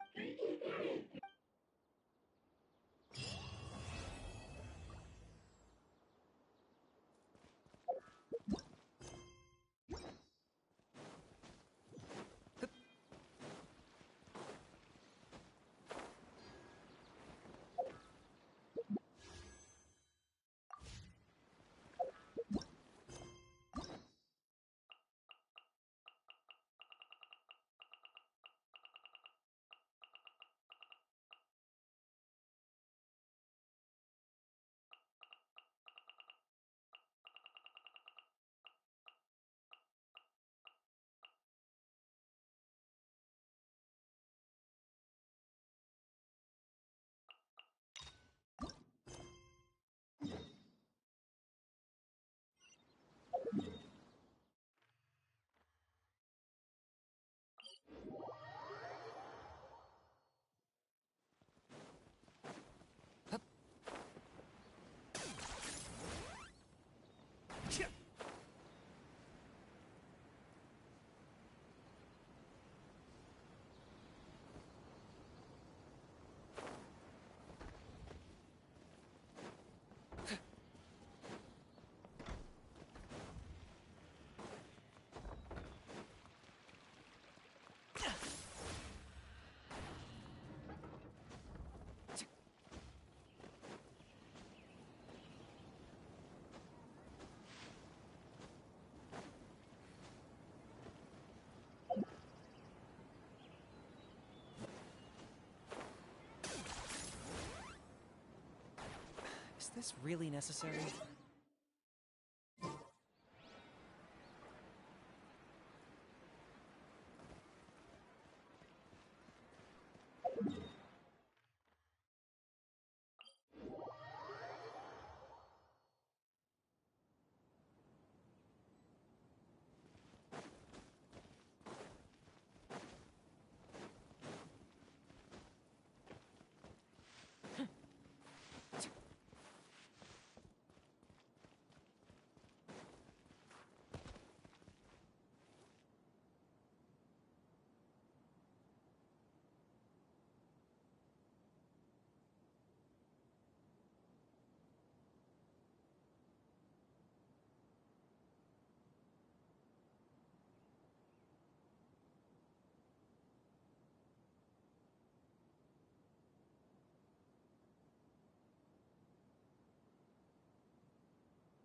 Is this really necessary?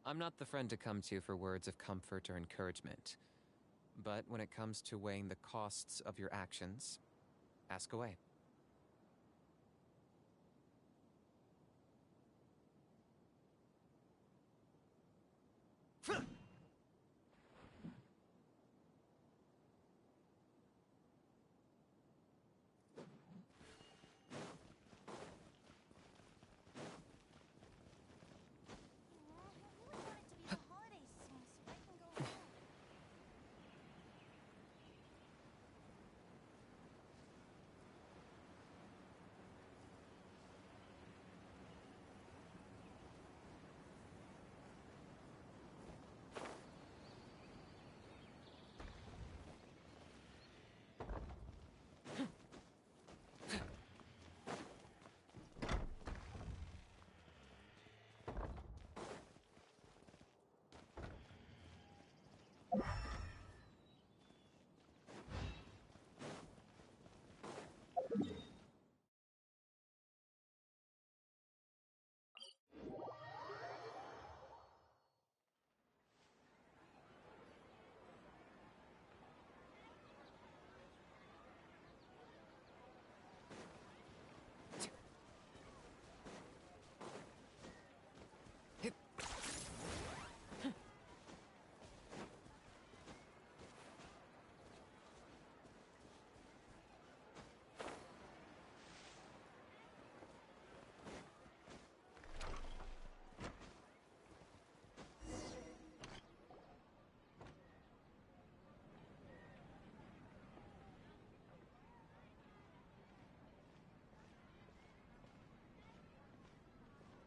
I'm not the friend to come to for words of comfort or encouragement. But when it comes to weighing the costs of your actions, ask away.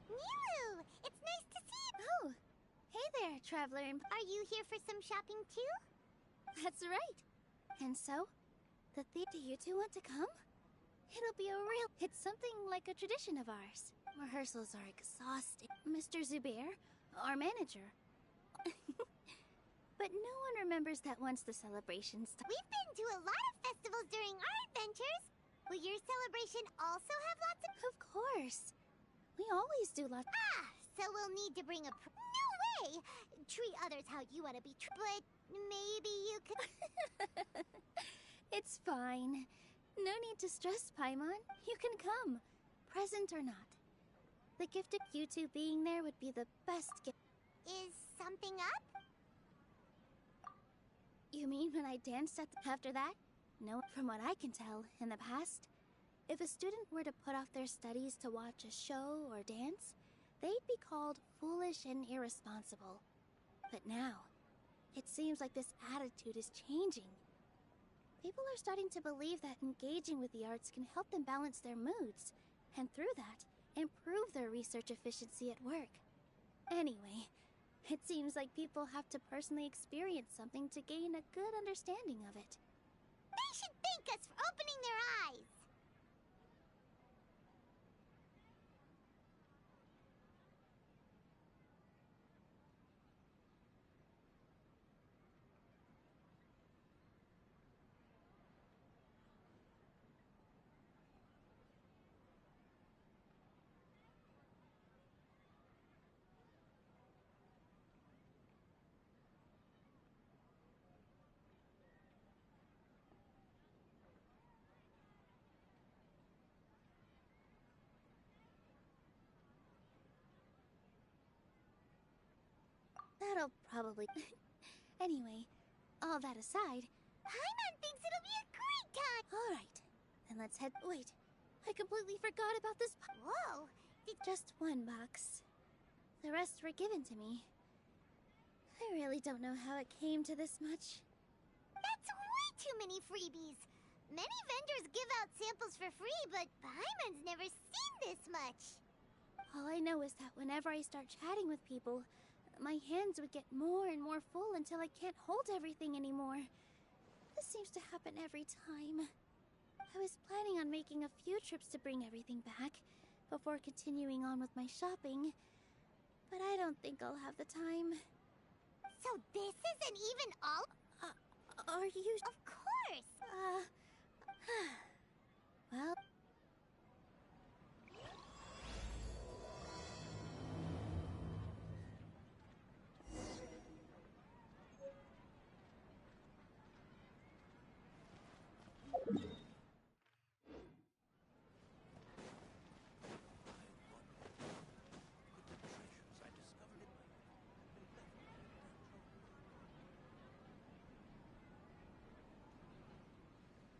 Mew! It's nice to see you! Oh! Hey there, traveler. Are you here for some shopping too? That's right. And so? Do you two want to come? It'll be a real... It's something like a tradition of ours. Rehearsals are exhausting. Mr. Zubair, our manager. But no one remembers that once the celebration started. We've been to a lot of festivals during our adventures. Will your celebration also have lots of... Of course. We always do lots... Ah, so we'll need to bring a... No way! Treat others how you want to be but maybe you could... It's fine. No need to stress, Paimon. You can come, present or not. The gift of you two being there would be the best gift. Is something up? You mean when I danced after that? No, from what I can tell, in the past, if a student were to put off their studies to watch a show or dance, they'd be called foolish and irresponsible. But now, it seems like this attitude is changing. People are starting to believe that engaging with the arts can help them balance their moods, and through that, improve their research efficiency at work. Anyway, it seems like people have to personally experience something to gain a good understanding of it. They should thank us for opening their eyes! That'll probably... Anyway, all that aside... Paimon thinks it'll be a great time! Alright, then let's head... Wait, I completely forgot about this... Whoa! Just one box. The rest were given to me. I really don't know how it came to this much. That's way too many freebies! Many vendors give out samples for free, but Paimon's never seen this much! All I know is that whenever I start chatting with people, my hands would get more and more full until I can't hold everything anymore. This seems to happen every time. I was planning on making a few trips to bring everything back before continuing on with my shopping, but I don't think I'll have the time. So this isn't even all? Are you? Of course! Well...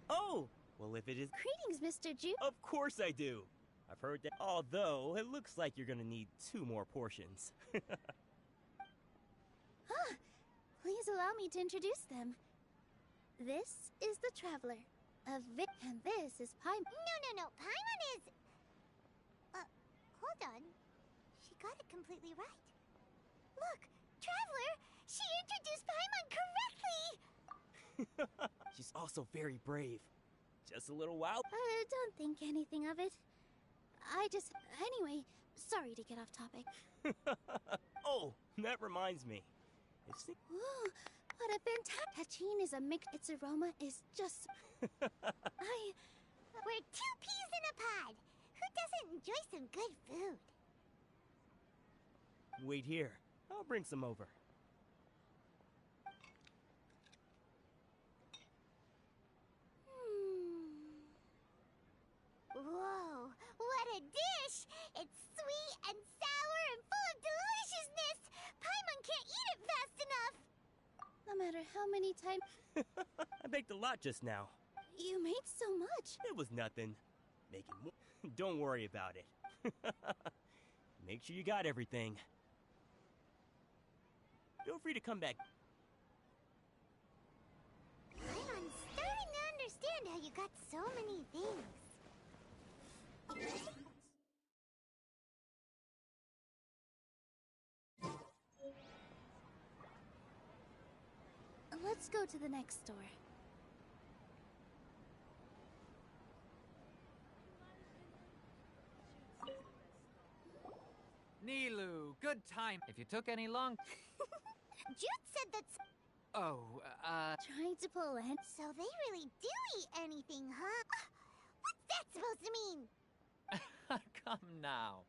Oh! Well, if it is... Greetings, Mr. Ju. Of course I do! I've heard that... Although, it looks like you're gonna need 2 more portions. Please allow me to introduce them. This is the Traveler, and this is Paimon. No. Paimon is... hold on. She got it completely right. Look, Traveler! She introduced Paimon correctly! She's also very brave. Just a little wild. Don't think anything of it. I just... Anyway, sorry to get off topic. Oh, that reminds me. Ooh, what a fantastic... Tachine is a mix... Its aroma is just... We're 2 peas in a pod. Who doesn't enjoy some good food? Wait here. I'll bring some over. Whoa, what a dish! It's sweet and sour and full of deliciousness! Paimon can't eat it fast enough! No matter how many times... I baked a lot just now. You made so much! It was nothing. Making more. Don't worry about it. Make sure you got everything. Feel free to come back. I'm starting to understand how you got so many things. Let's go to the next store. Nilou, good time. If you took any long... Jude said that's... Oh, Trying to pull in. So they really do eat anything, huh? What's that supposed to mean? come now.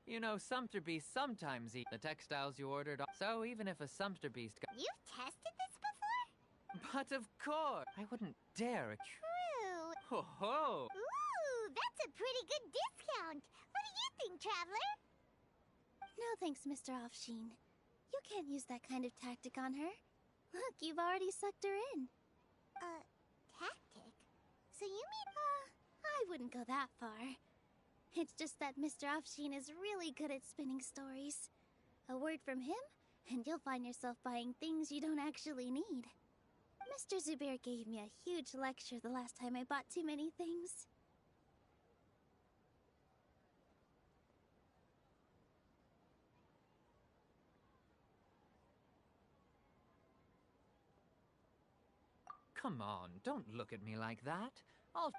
You know, Sumpter Beasts sometimes eat the textiles you ordered. So even if a Sumpter Beast got... You've tested this before? But of course! I wouldn't dare... True. Ho ho! Ooh, that's a pretty good discount. What do you think, Traveler? No thanks, Mr. Offsheen. You can't use that kind of tactic on her. Look, you've already sucked her in. Tactic? So you mean... I wouldn't go that far. It's just that Mr. Offsheen is really good at spinning stories. A word from him, and you'll find yourself buying things you don't actually need. Mr. Zubair gave me a huge lecture the last time I bought too many things. Come on, don't look at me like that.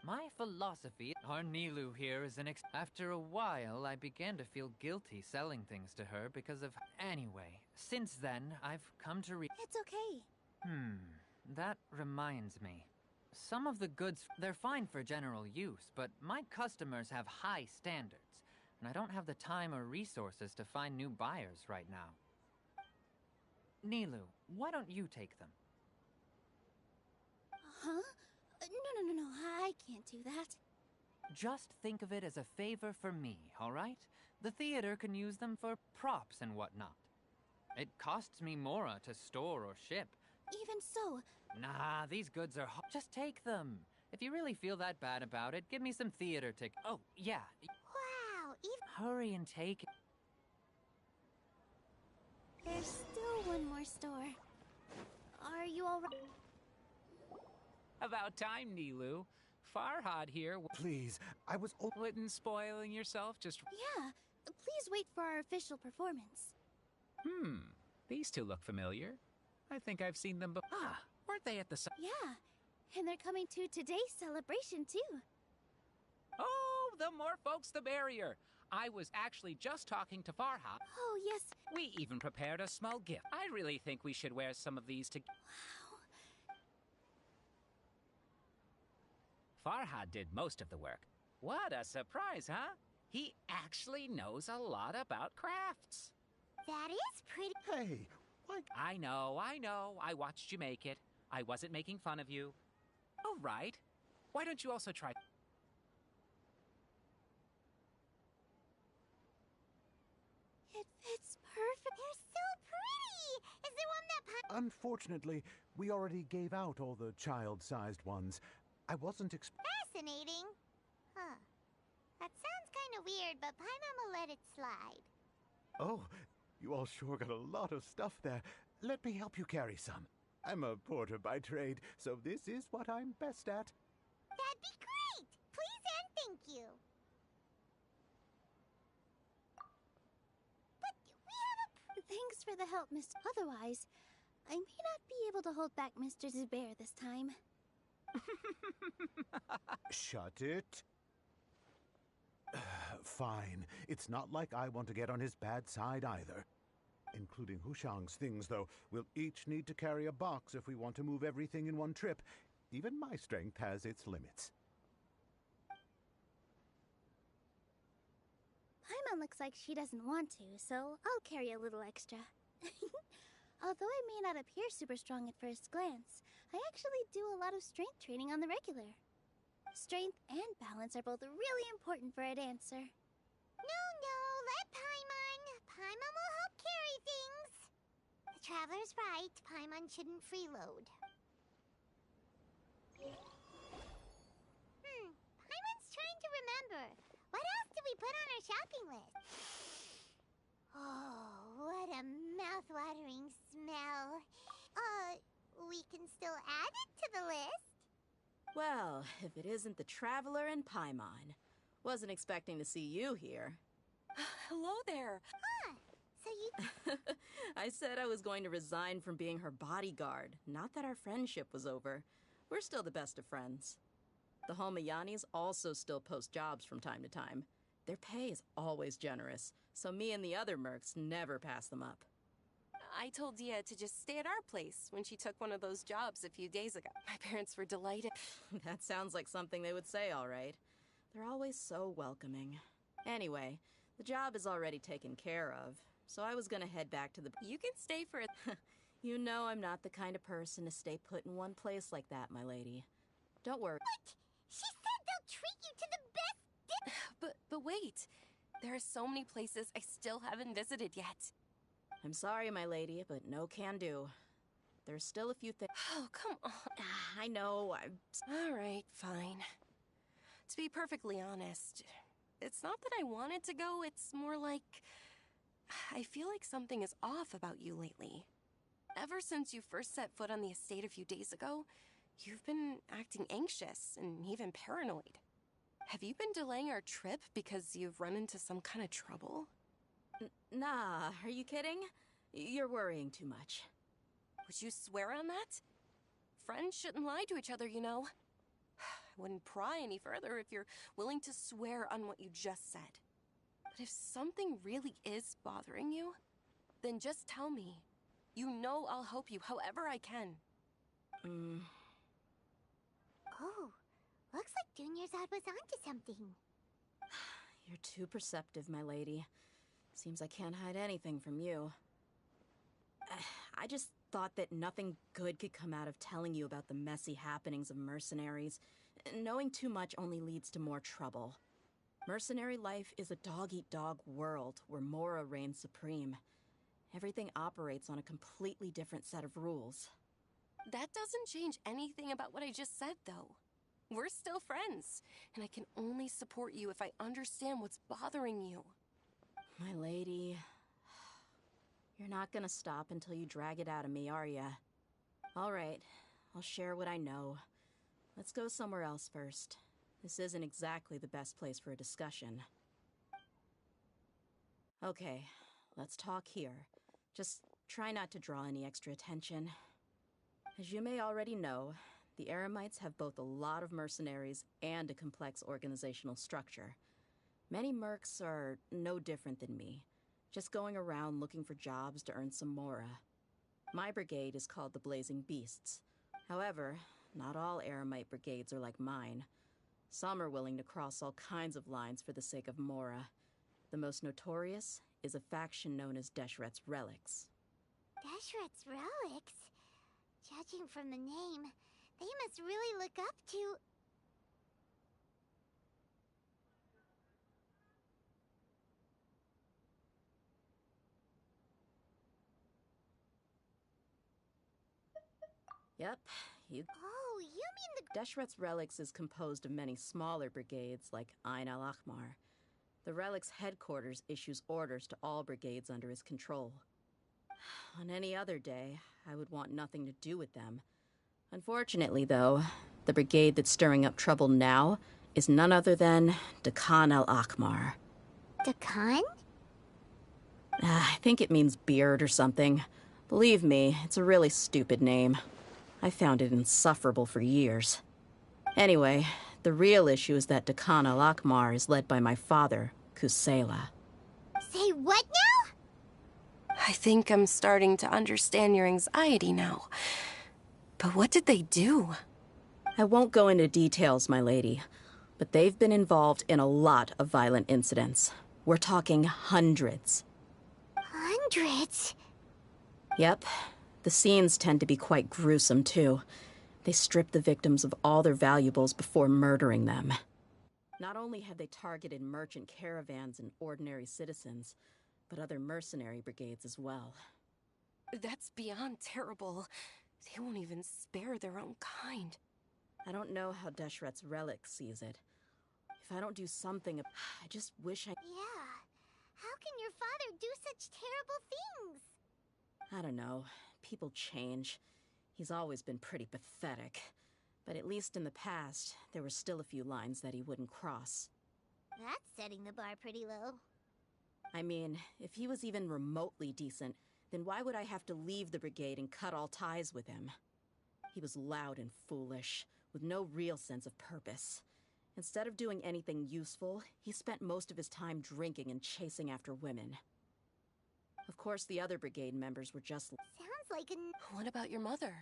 My philosophy... Our Nilou here is After a while, I began to feel guilty selling things to her because of... Anyway, since then, I've come to It's okay. That reminds me. Some of the goods, they're fine for general use, but my customers have high standards, and I don't have the time or resources to find new buyers right now. Nilou, why don't you take them? Huh? No, I can't do that. Just think of it as a favor for me, all right? The theater can use them for props and whatnot. It costs me Mora to store or ship. Even so, Nah, these goods are just take them. If you really feel that bad about it, give me some theater tickets. Oh, yeah. wow, Hurry and take it. there's still one more store. Are you all right? About time, Nilu. Farhad here. Please, I was... Wouldn't spoiling yourself just... Yeah, please wait for our official performance. These two look familiar. I think I've seen them before. Ah, weren't they at the... Yeah, and they're coming to today's celebration too. Oh, the more folks, the merrier. I was actually just talking to Farhad. Oh, yes. We even prepared a small gift. I really think we should wear some of these to... Farhad did most of the work. What a surprise, huh? He actually knows a lot about crafts. That is pretty... Hey, why... I know. I watched you make it. I wasn't making fun of you. Oh, right. Why don't you also try... It fits perfect. They're so pretty! Is there one that... Unfortunately, we already gave out all the child-sized ones. I wasn't Fascinating. Huh. That sounds kind of weird, but Paimon will let it slide. Oh, you all sure got a lot of stuff there. Let me help you carry some. I'm a porter by trade, so this is what I'm best at. That'd be great! Please and thank you. But we have a... Thanks for the help, Miss... Otherwise, I may not be able to hold back Mr. Zubair this time. Shut it. Fine. It's not like I want to get on his bad side either. Including Hushang's things, though. We'll each need to carry a box if we want to move everything in one trip. Even my strength has its limits. Paimon looks like she doesn't want to, so I'll carry a little extra. Although I may not appear super strong at first glance, I actually do a lot of strength training on the regular. Strength and balance are both really important for a dancer. No, let Paimon. Paimon will help carry things. The Traveler's right. Paimon shouldn't freeload. Paimon's trying to remember. What else did we put on our shopping list? Oh, what a mouth-watering smell. We can still add it to the list. Well, if it isn't the Traveler and Paimon. Wasn't expecting to see you here. Hello there. So you... I said I was going to resign from being her bodyguard, not that our friendship was over. We're still the best of friends. The Homayanis also still post jobs from time to time. Their pay is always generous, so me and the other mercs never pass them up. I told Dia to just stay at our place when she took one of those jobs a few days ago. My parents were delighted. That sounds like something they would say, all right. They're always so welcoming. Anyway, the job is already taken care of, so I was gonna head back to the... You can stay for it. You know I'm not the kind of person to stay put in one place like that, my lady. Don't worry. What? She said they'll treat you to the best But wait. There are so many places I still haven't visited yet. I'm sorry, my lady, but no can do. There's still a few things... Oh, come on. I know, All right, fine. To be perfectly honest, it's not that I wanted to go, it's more like... I feel like something is off about you lately. Ever since you first set foot on the estate a few days ago, you've been acting anxious and even paranoid. Have you been delaying our trip because you've run into some kind of trouble? Nah, are you kidding? You're worrying too much. Would you swear on that? Friends shouldn't lie to each other, you know. I wouldn't pry any further if you're willing to swear on what you just said. But if something really is bothering you, then just tell me. You know I'll help you however I can. Oh, looks like Dunyarzad was onto something. You're too perceptive, my lady. Seems I can't hide anything from you. I just thought that nothing good could come out of telling you about the messy happenings of mercenaries. Knowing too much only leads to more trouble. Mercenary life is a dog-eat-dog world where Mora reigns supreme. Everything operates on a completely different set of rules. That doesn't change anything about what I just said, though. We're still friends, and I can only support you if I understand what's bothering you. My lady, you're not gonna stop until you drag it out of me, are ya? All right, I'll share what I know. Let's go somewhere else first. This isn't exactly the best place for a discussion. Okay, let's talk here. Just try not to draw any extra attention. As you may already know, the Eremites have both a lot of mercenaries and a complex organizational structure. Many mercs are no different than me, just going around looking for jobs to earn some mora. My brigade is called the Blazing Beasts. However, not all Eremite brigades are like mine. Some are willing to cross all kinds of lines for the sake of mora. The most notorious is a faction known as Deshret's Relics. Deshret's Relics? Judging from the name, they must really look up to... Yep, you... Oh, you mean the... Deshret's Relics is composed of many smaller brigades like Ain al-Ahmar. The Relic's headquarters issues orders to all brigades under his control. On any other day, I would want nothing to do with them. Unfortunately, though, the brigade that's stirring up trouble now is none other than Dakan al-Ahmar. Dakan? I think it means beard or something. Believe me, it's a really stupid name. I found it insufferable for years. Anyway, the real issue is that Dakan al-Ahmar is led by my father, Kusela. Say what now? I think I'm starting to understand your anxiety now. But what did they do? I won't go into details, my lady, but they've been involved in a lot of violent incidents. We're talking hundreds. Hundreds? Yep. The scenes tend to be quite gruesome, too. They strip the victims of all their valuables before murdering them. Not only have they targeted merchant caravans and ordinary citizens, but other mercenary brigades as well. That's beyond terrible. They won't even spare their own kind. I don't know how Deshret's Relic sees it. If I don't do something, I just wish I... Yeah. How can your father do such terrible things? I don't know. People change. He's always been pretty pathetic. But at least in the past, there were still a few lines that he wouldn't cross. That's setting the bar pretty low. I mean, if he was even remotely decent, then why would I have to leave the brigade and cut all ties with him? He was loud and foolish, with no real sense of purpose. Instead of doing anything useful, he spent most of his time drinking and chasing after women. Of course, the other brigade members were just... Sounds like a... What about your mother?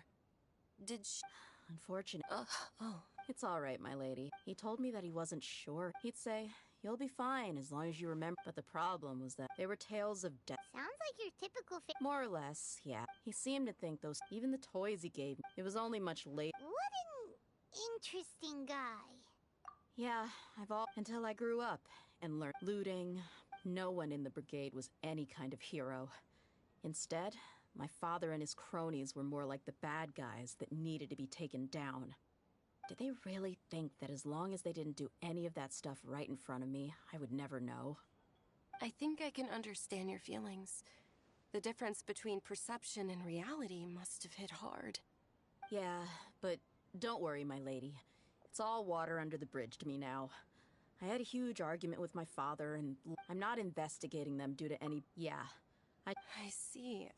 Did she... Unfortunate. Oh. It's all right, my lady. He told me that he wasn't sure. He'd say, "You'll be fine as long as you remember." But the problem was that they were tales of death. Sounds like your typical More or less, yeah. He seemed to think those... Even the toys he gave me, it was only much later. What an interesting guy. Yeah, until I grew up and learned looting. No one in the brigade was any kind of hero. Instead, my father and his cronies were more like the bad guys that needed to be taken down. Did they really think that as long as they didn't do any of that stuff right in front of me, I would never know? I think I can understand your feelings. The difference between perception and reality must have hit hard. Yeah, but don't worry, my lady. It's all water under the bridge to me now. I had a huge argument with my father, and I'm not investigating them due to any... Yeah. I see.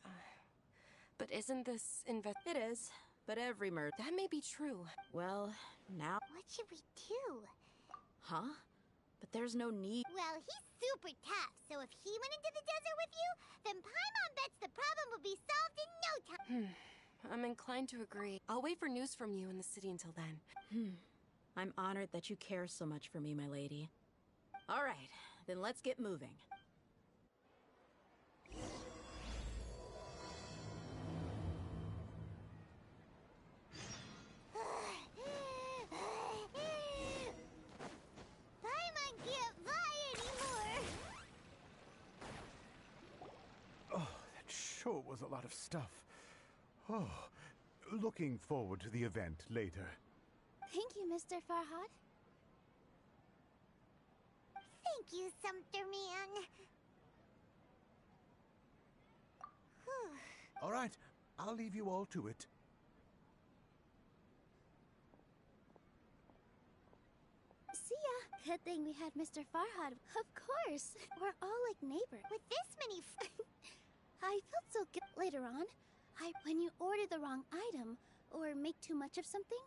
But isn't this It is, but every murder... That may be true. Well, now... What should we do? Huh? But there's no need... Well, he's super tough, so if he went into the desert with you, then Paimon bets the problem will be solved in no time. I'm inclined to agree. I'll wait for news from you in the city until then. I'm honored that you care so much for me, my lady. All right, then let's get moving. Paimon can't fly anymore. Oh, that sure was a lot of stuff. Oh, looking forward to the event later. Thank you, Mr. Farhad. Thank you, Sumpter Man. All right, I'll leave you all to it. See ya. Good thing we had Mr. Farhad. Of course. We're all like neighbors. With this many I felt so good later on. When you order the wrong item, or make too much of something,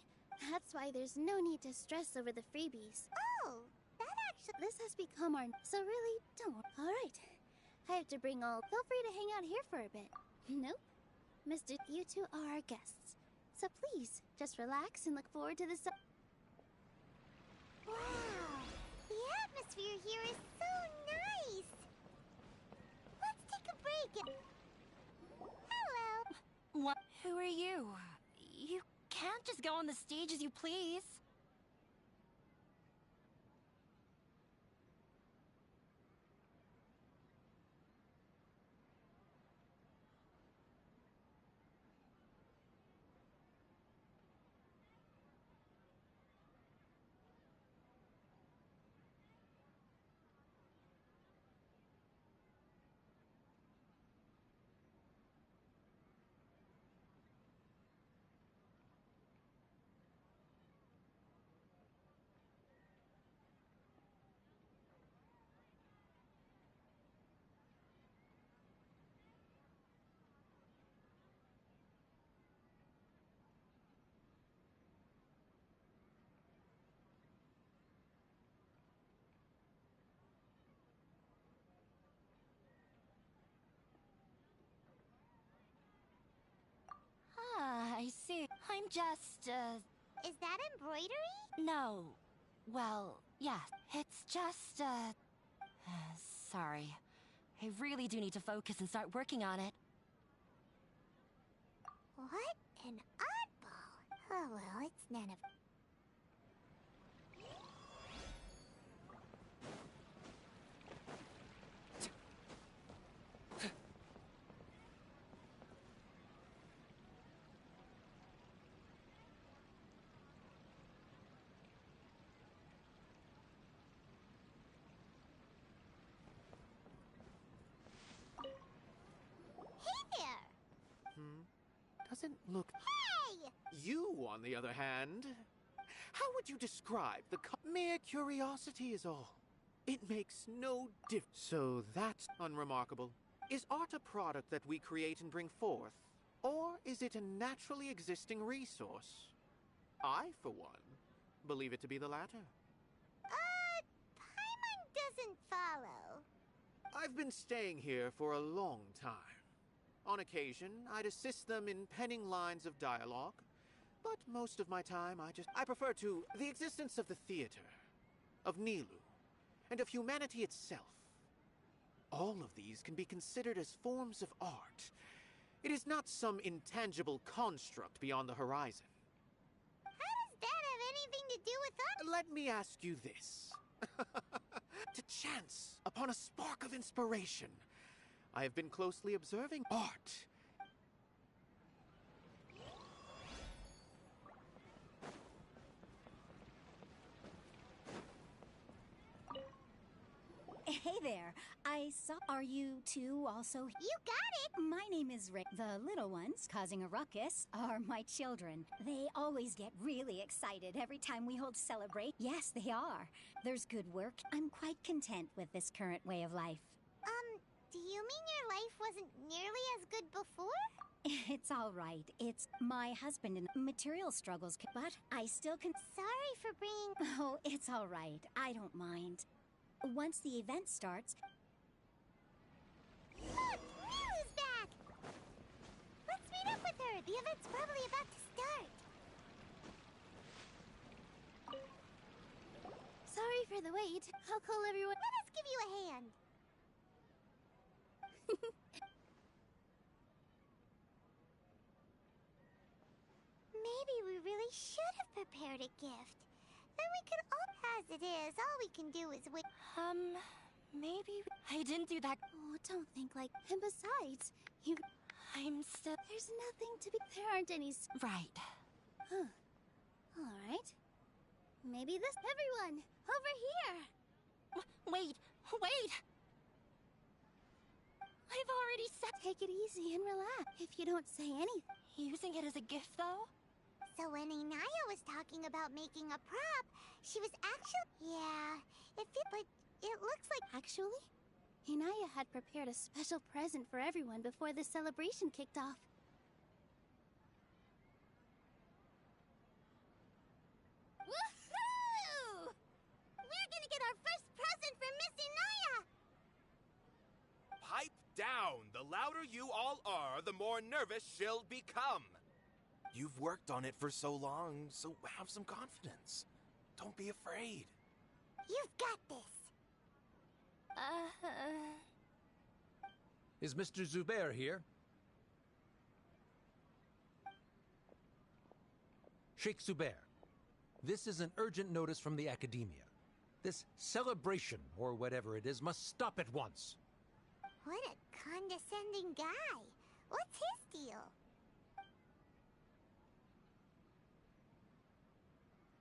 that's why there's no need to stress over the freebies. Oh, that actually... This has become our... So really, don't worry. Alright. I have to bring all... Feel free to hang out here for a bit. Nope. Mr. You two are our guests. So please, just relax and look forward to this... Wow! The atmosphere here is so nice! Let's take a break and... Hello! What? Who are you? You can't just go on the stage as you please. Ah, I see. I'm just, Is that embroidery? No. Well, yeah, it's just, sorry. I really do need to focus and start working on it. What an oddball. Oh well, it's none of... Doesn't look... Hey! You, on the other hand... How would you describe the mere curiosity is all. It makes no difference. So that's unremarkable. Is art a product that we create and bring forth? Or is it a naturally existing resource? I, for one, believe it to be the latter. Paimon doesn't follow. I've been staying here for a long time. On occasion, I'd assist them in penning lines of dialogue, but most of my time I prefer to the existence of the theater, of Nilou, and of humanity itself. All of these can be considered as forms of art. It is not some intangible construct beyond the horizon. How does that have anything to do with us? Let me ask you this. To chance upon a spark of inspiration, I have been closely observing art. Hey there. I saw... Are you two also... You got it! My name is Rick. The little ones causing a ruckus are my children. They always get really excited every time we hold celebrate. Yes, they are. There's good work. I'm quite content with this current way of life. Do you mean your life wasn't nearly as good before? It's all right. It's my husband and material struggles, but I still can... Sorry for bringing... Oh, it's all right. I don't mind. Once the event starts... Look! Nilou's back! Let's meet up with her. The event's probably about to start. Sorry for the wait. I'll call everyone. Let us give you a hand. Maybe we really should have prepared a gift. Then we could all... As it is, all we can do is wait. Maybe... I didn't do that... Oh, don't think like... And besides, you... I'm still... There's nothing to be... There aren't any... Right. Huh. Alright. Maybe this... Everyone! Over here! Wait! Wait! I've already said... Take it easy and relax. If you don't say anything. Using it as a gift, though? So when Inaya was talking about making a prop, she was actually... Yeah, but it looks like... Actually, Inaya had prepared a special present for everyone before the celebration kicked off. Woohoo! We're gonna get our first present from Miss Inaya! Pipe down! The louder you all are, the more nervous she'll become. You've worked on it for so long, so have some confidence. Don't be afraid. You've got this. Is Mr. Zubair here? Sheikh Zubair, this is an urgent notice from the Academia. This celebration, or whatever it is, must stop at once. What a condescending guy. What's his deal?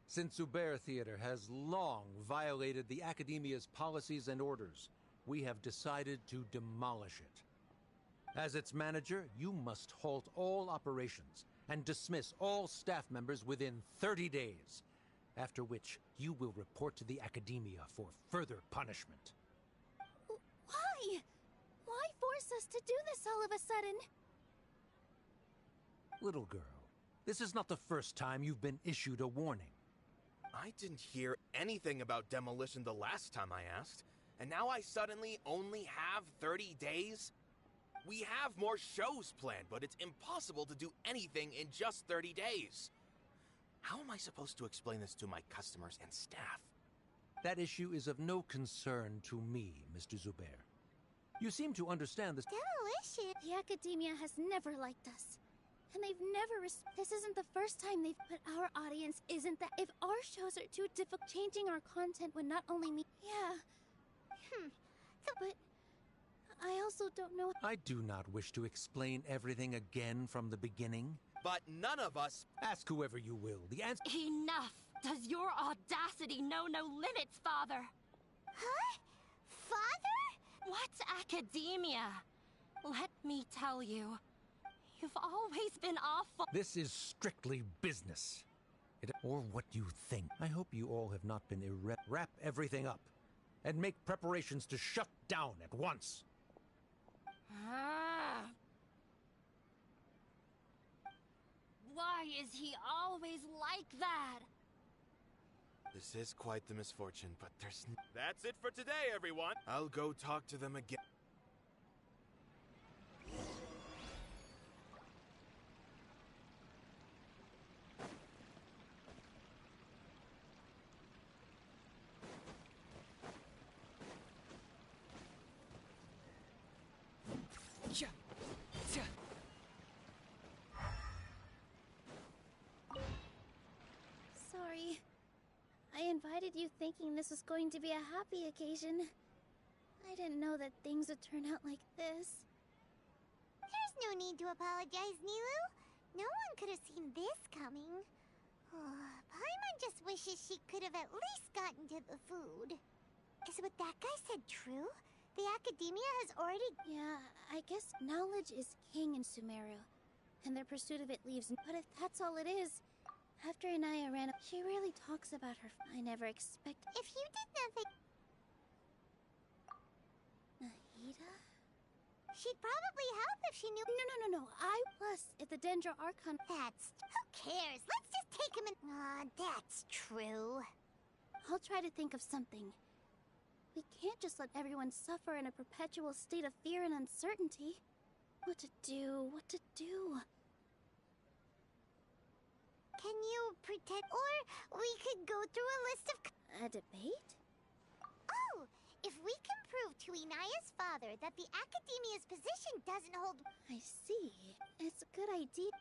Since Zubair Theater has long violated the Academia's policies and orders, we have decided to demolish it. As its manager, you must halt all operations and dismiss all staff members within 30 days, after which you will report to the Academia for further punishment. Why? Why force us to do this all of a sudden? Little girl, this is not the first time you've been issued a warning. I didn't hear anything about demolition the last time I asked, and now I suddenly only have 30 days? We have more shows planned, but it's impossible to do anything in just 30 days. How am I supposed to explain this to my customers and staff? That issue is of no concern to me, Mr. Zubair. You seem to understand this. Demolition? The Academia has never liked us. And they've never This isn't the first time they've... But our audience isn't that... If our shows are too difficult, changing our content would not only mean... Yeah. But... I also don't know... I do not wish to explain everything again from the beginning. But none of us... Ask whoever you will. The answer... Enough! Does your audacity know no limits, Father? Huh? Father? What's Academia? Let me tell you... You've always been awful. This is strictly business. Or what you think. I hope you all have not been Wrap everything up. And make preparations to shut down at once. Why is he always like that? This is quite the misfortune, but there's... That's it for today, everyone! I'll go talk to them again. Sorry. I invited you thinking this was going to be a happy occasion. I didn't know that things would turn out like this. There's no need to apologize, Nilou. No one could have seen this coming. Paimon just wishes she could have at least gotten to the food. Is what that guy said true? The Academia has already... Yeah, I guess knowledge is king in Sumeru. And their pursuit of it leaves... But if that's all it is... After Inaya ran up, she rarely talks about her... I never expect... If you did nothing... Nahida? She'd probably help if she knew... No. Plus, if the Dendro Archon... That's... Who cares? Let's just take him in... that's true. I'll try to think of something. We can't just let everyone suffer in a perpetual state of fear and uncertainty. What to do? Can you pretend... Or we could go through a list of... A debate? Oh! If we can prove to Inaya's father that the Academia's position doesn't hold... I see. It's a good idea.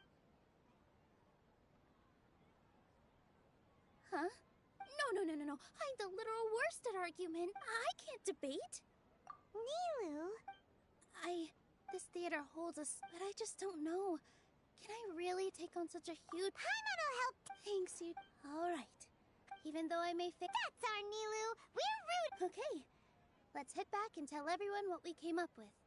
Huh? No. I'm the literal worst at argument. I can't debate. Nilou? this theater holds us, but I just don't know. Can I really take on such a huge... Paimon'll help! Thanks, you... Alright. Even though I may fix... That's our Nilou! We're rude! Okay. Let's head back and tell everyone what we came up with.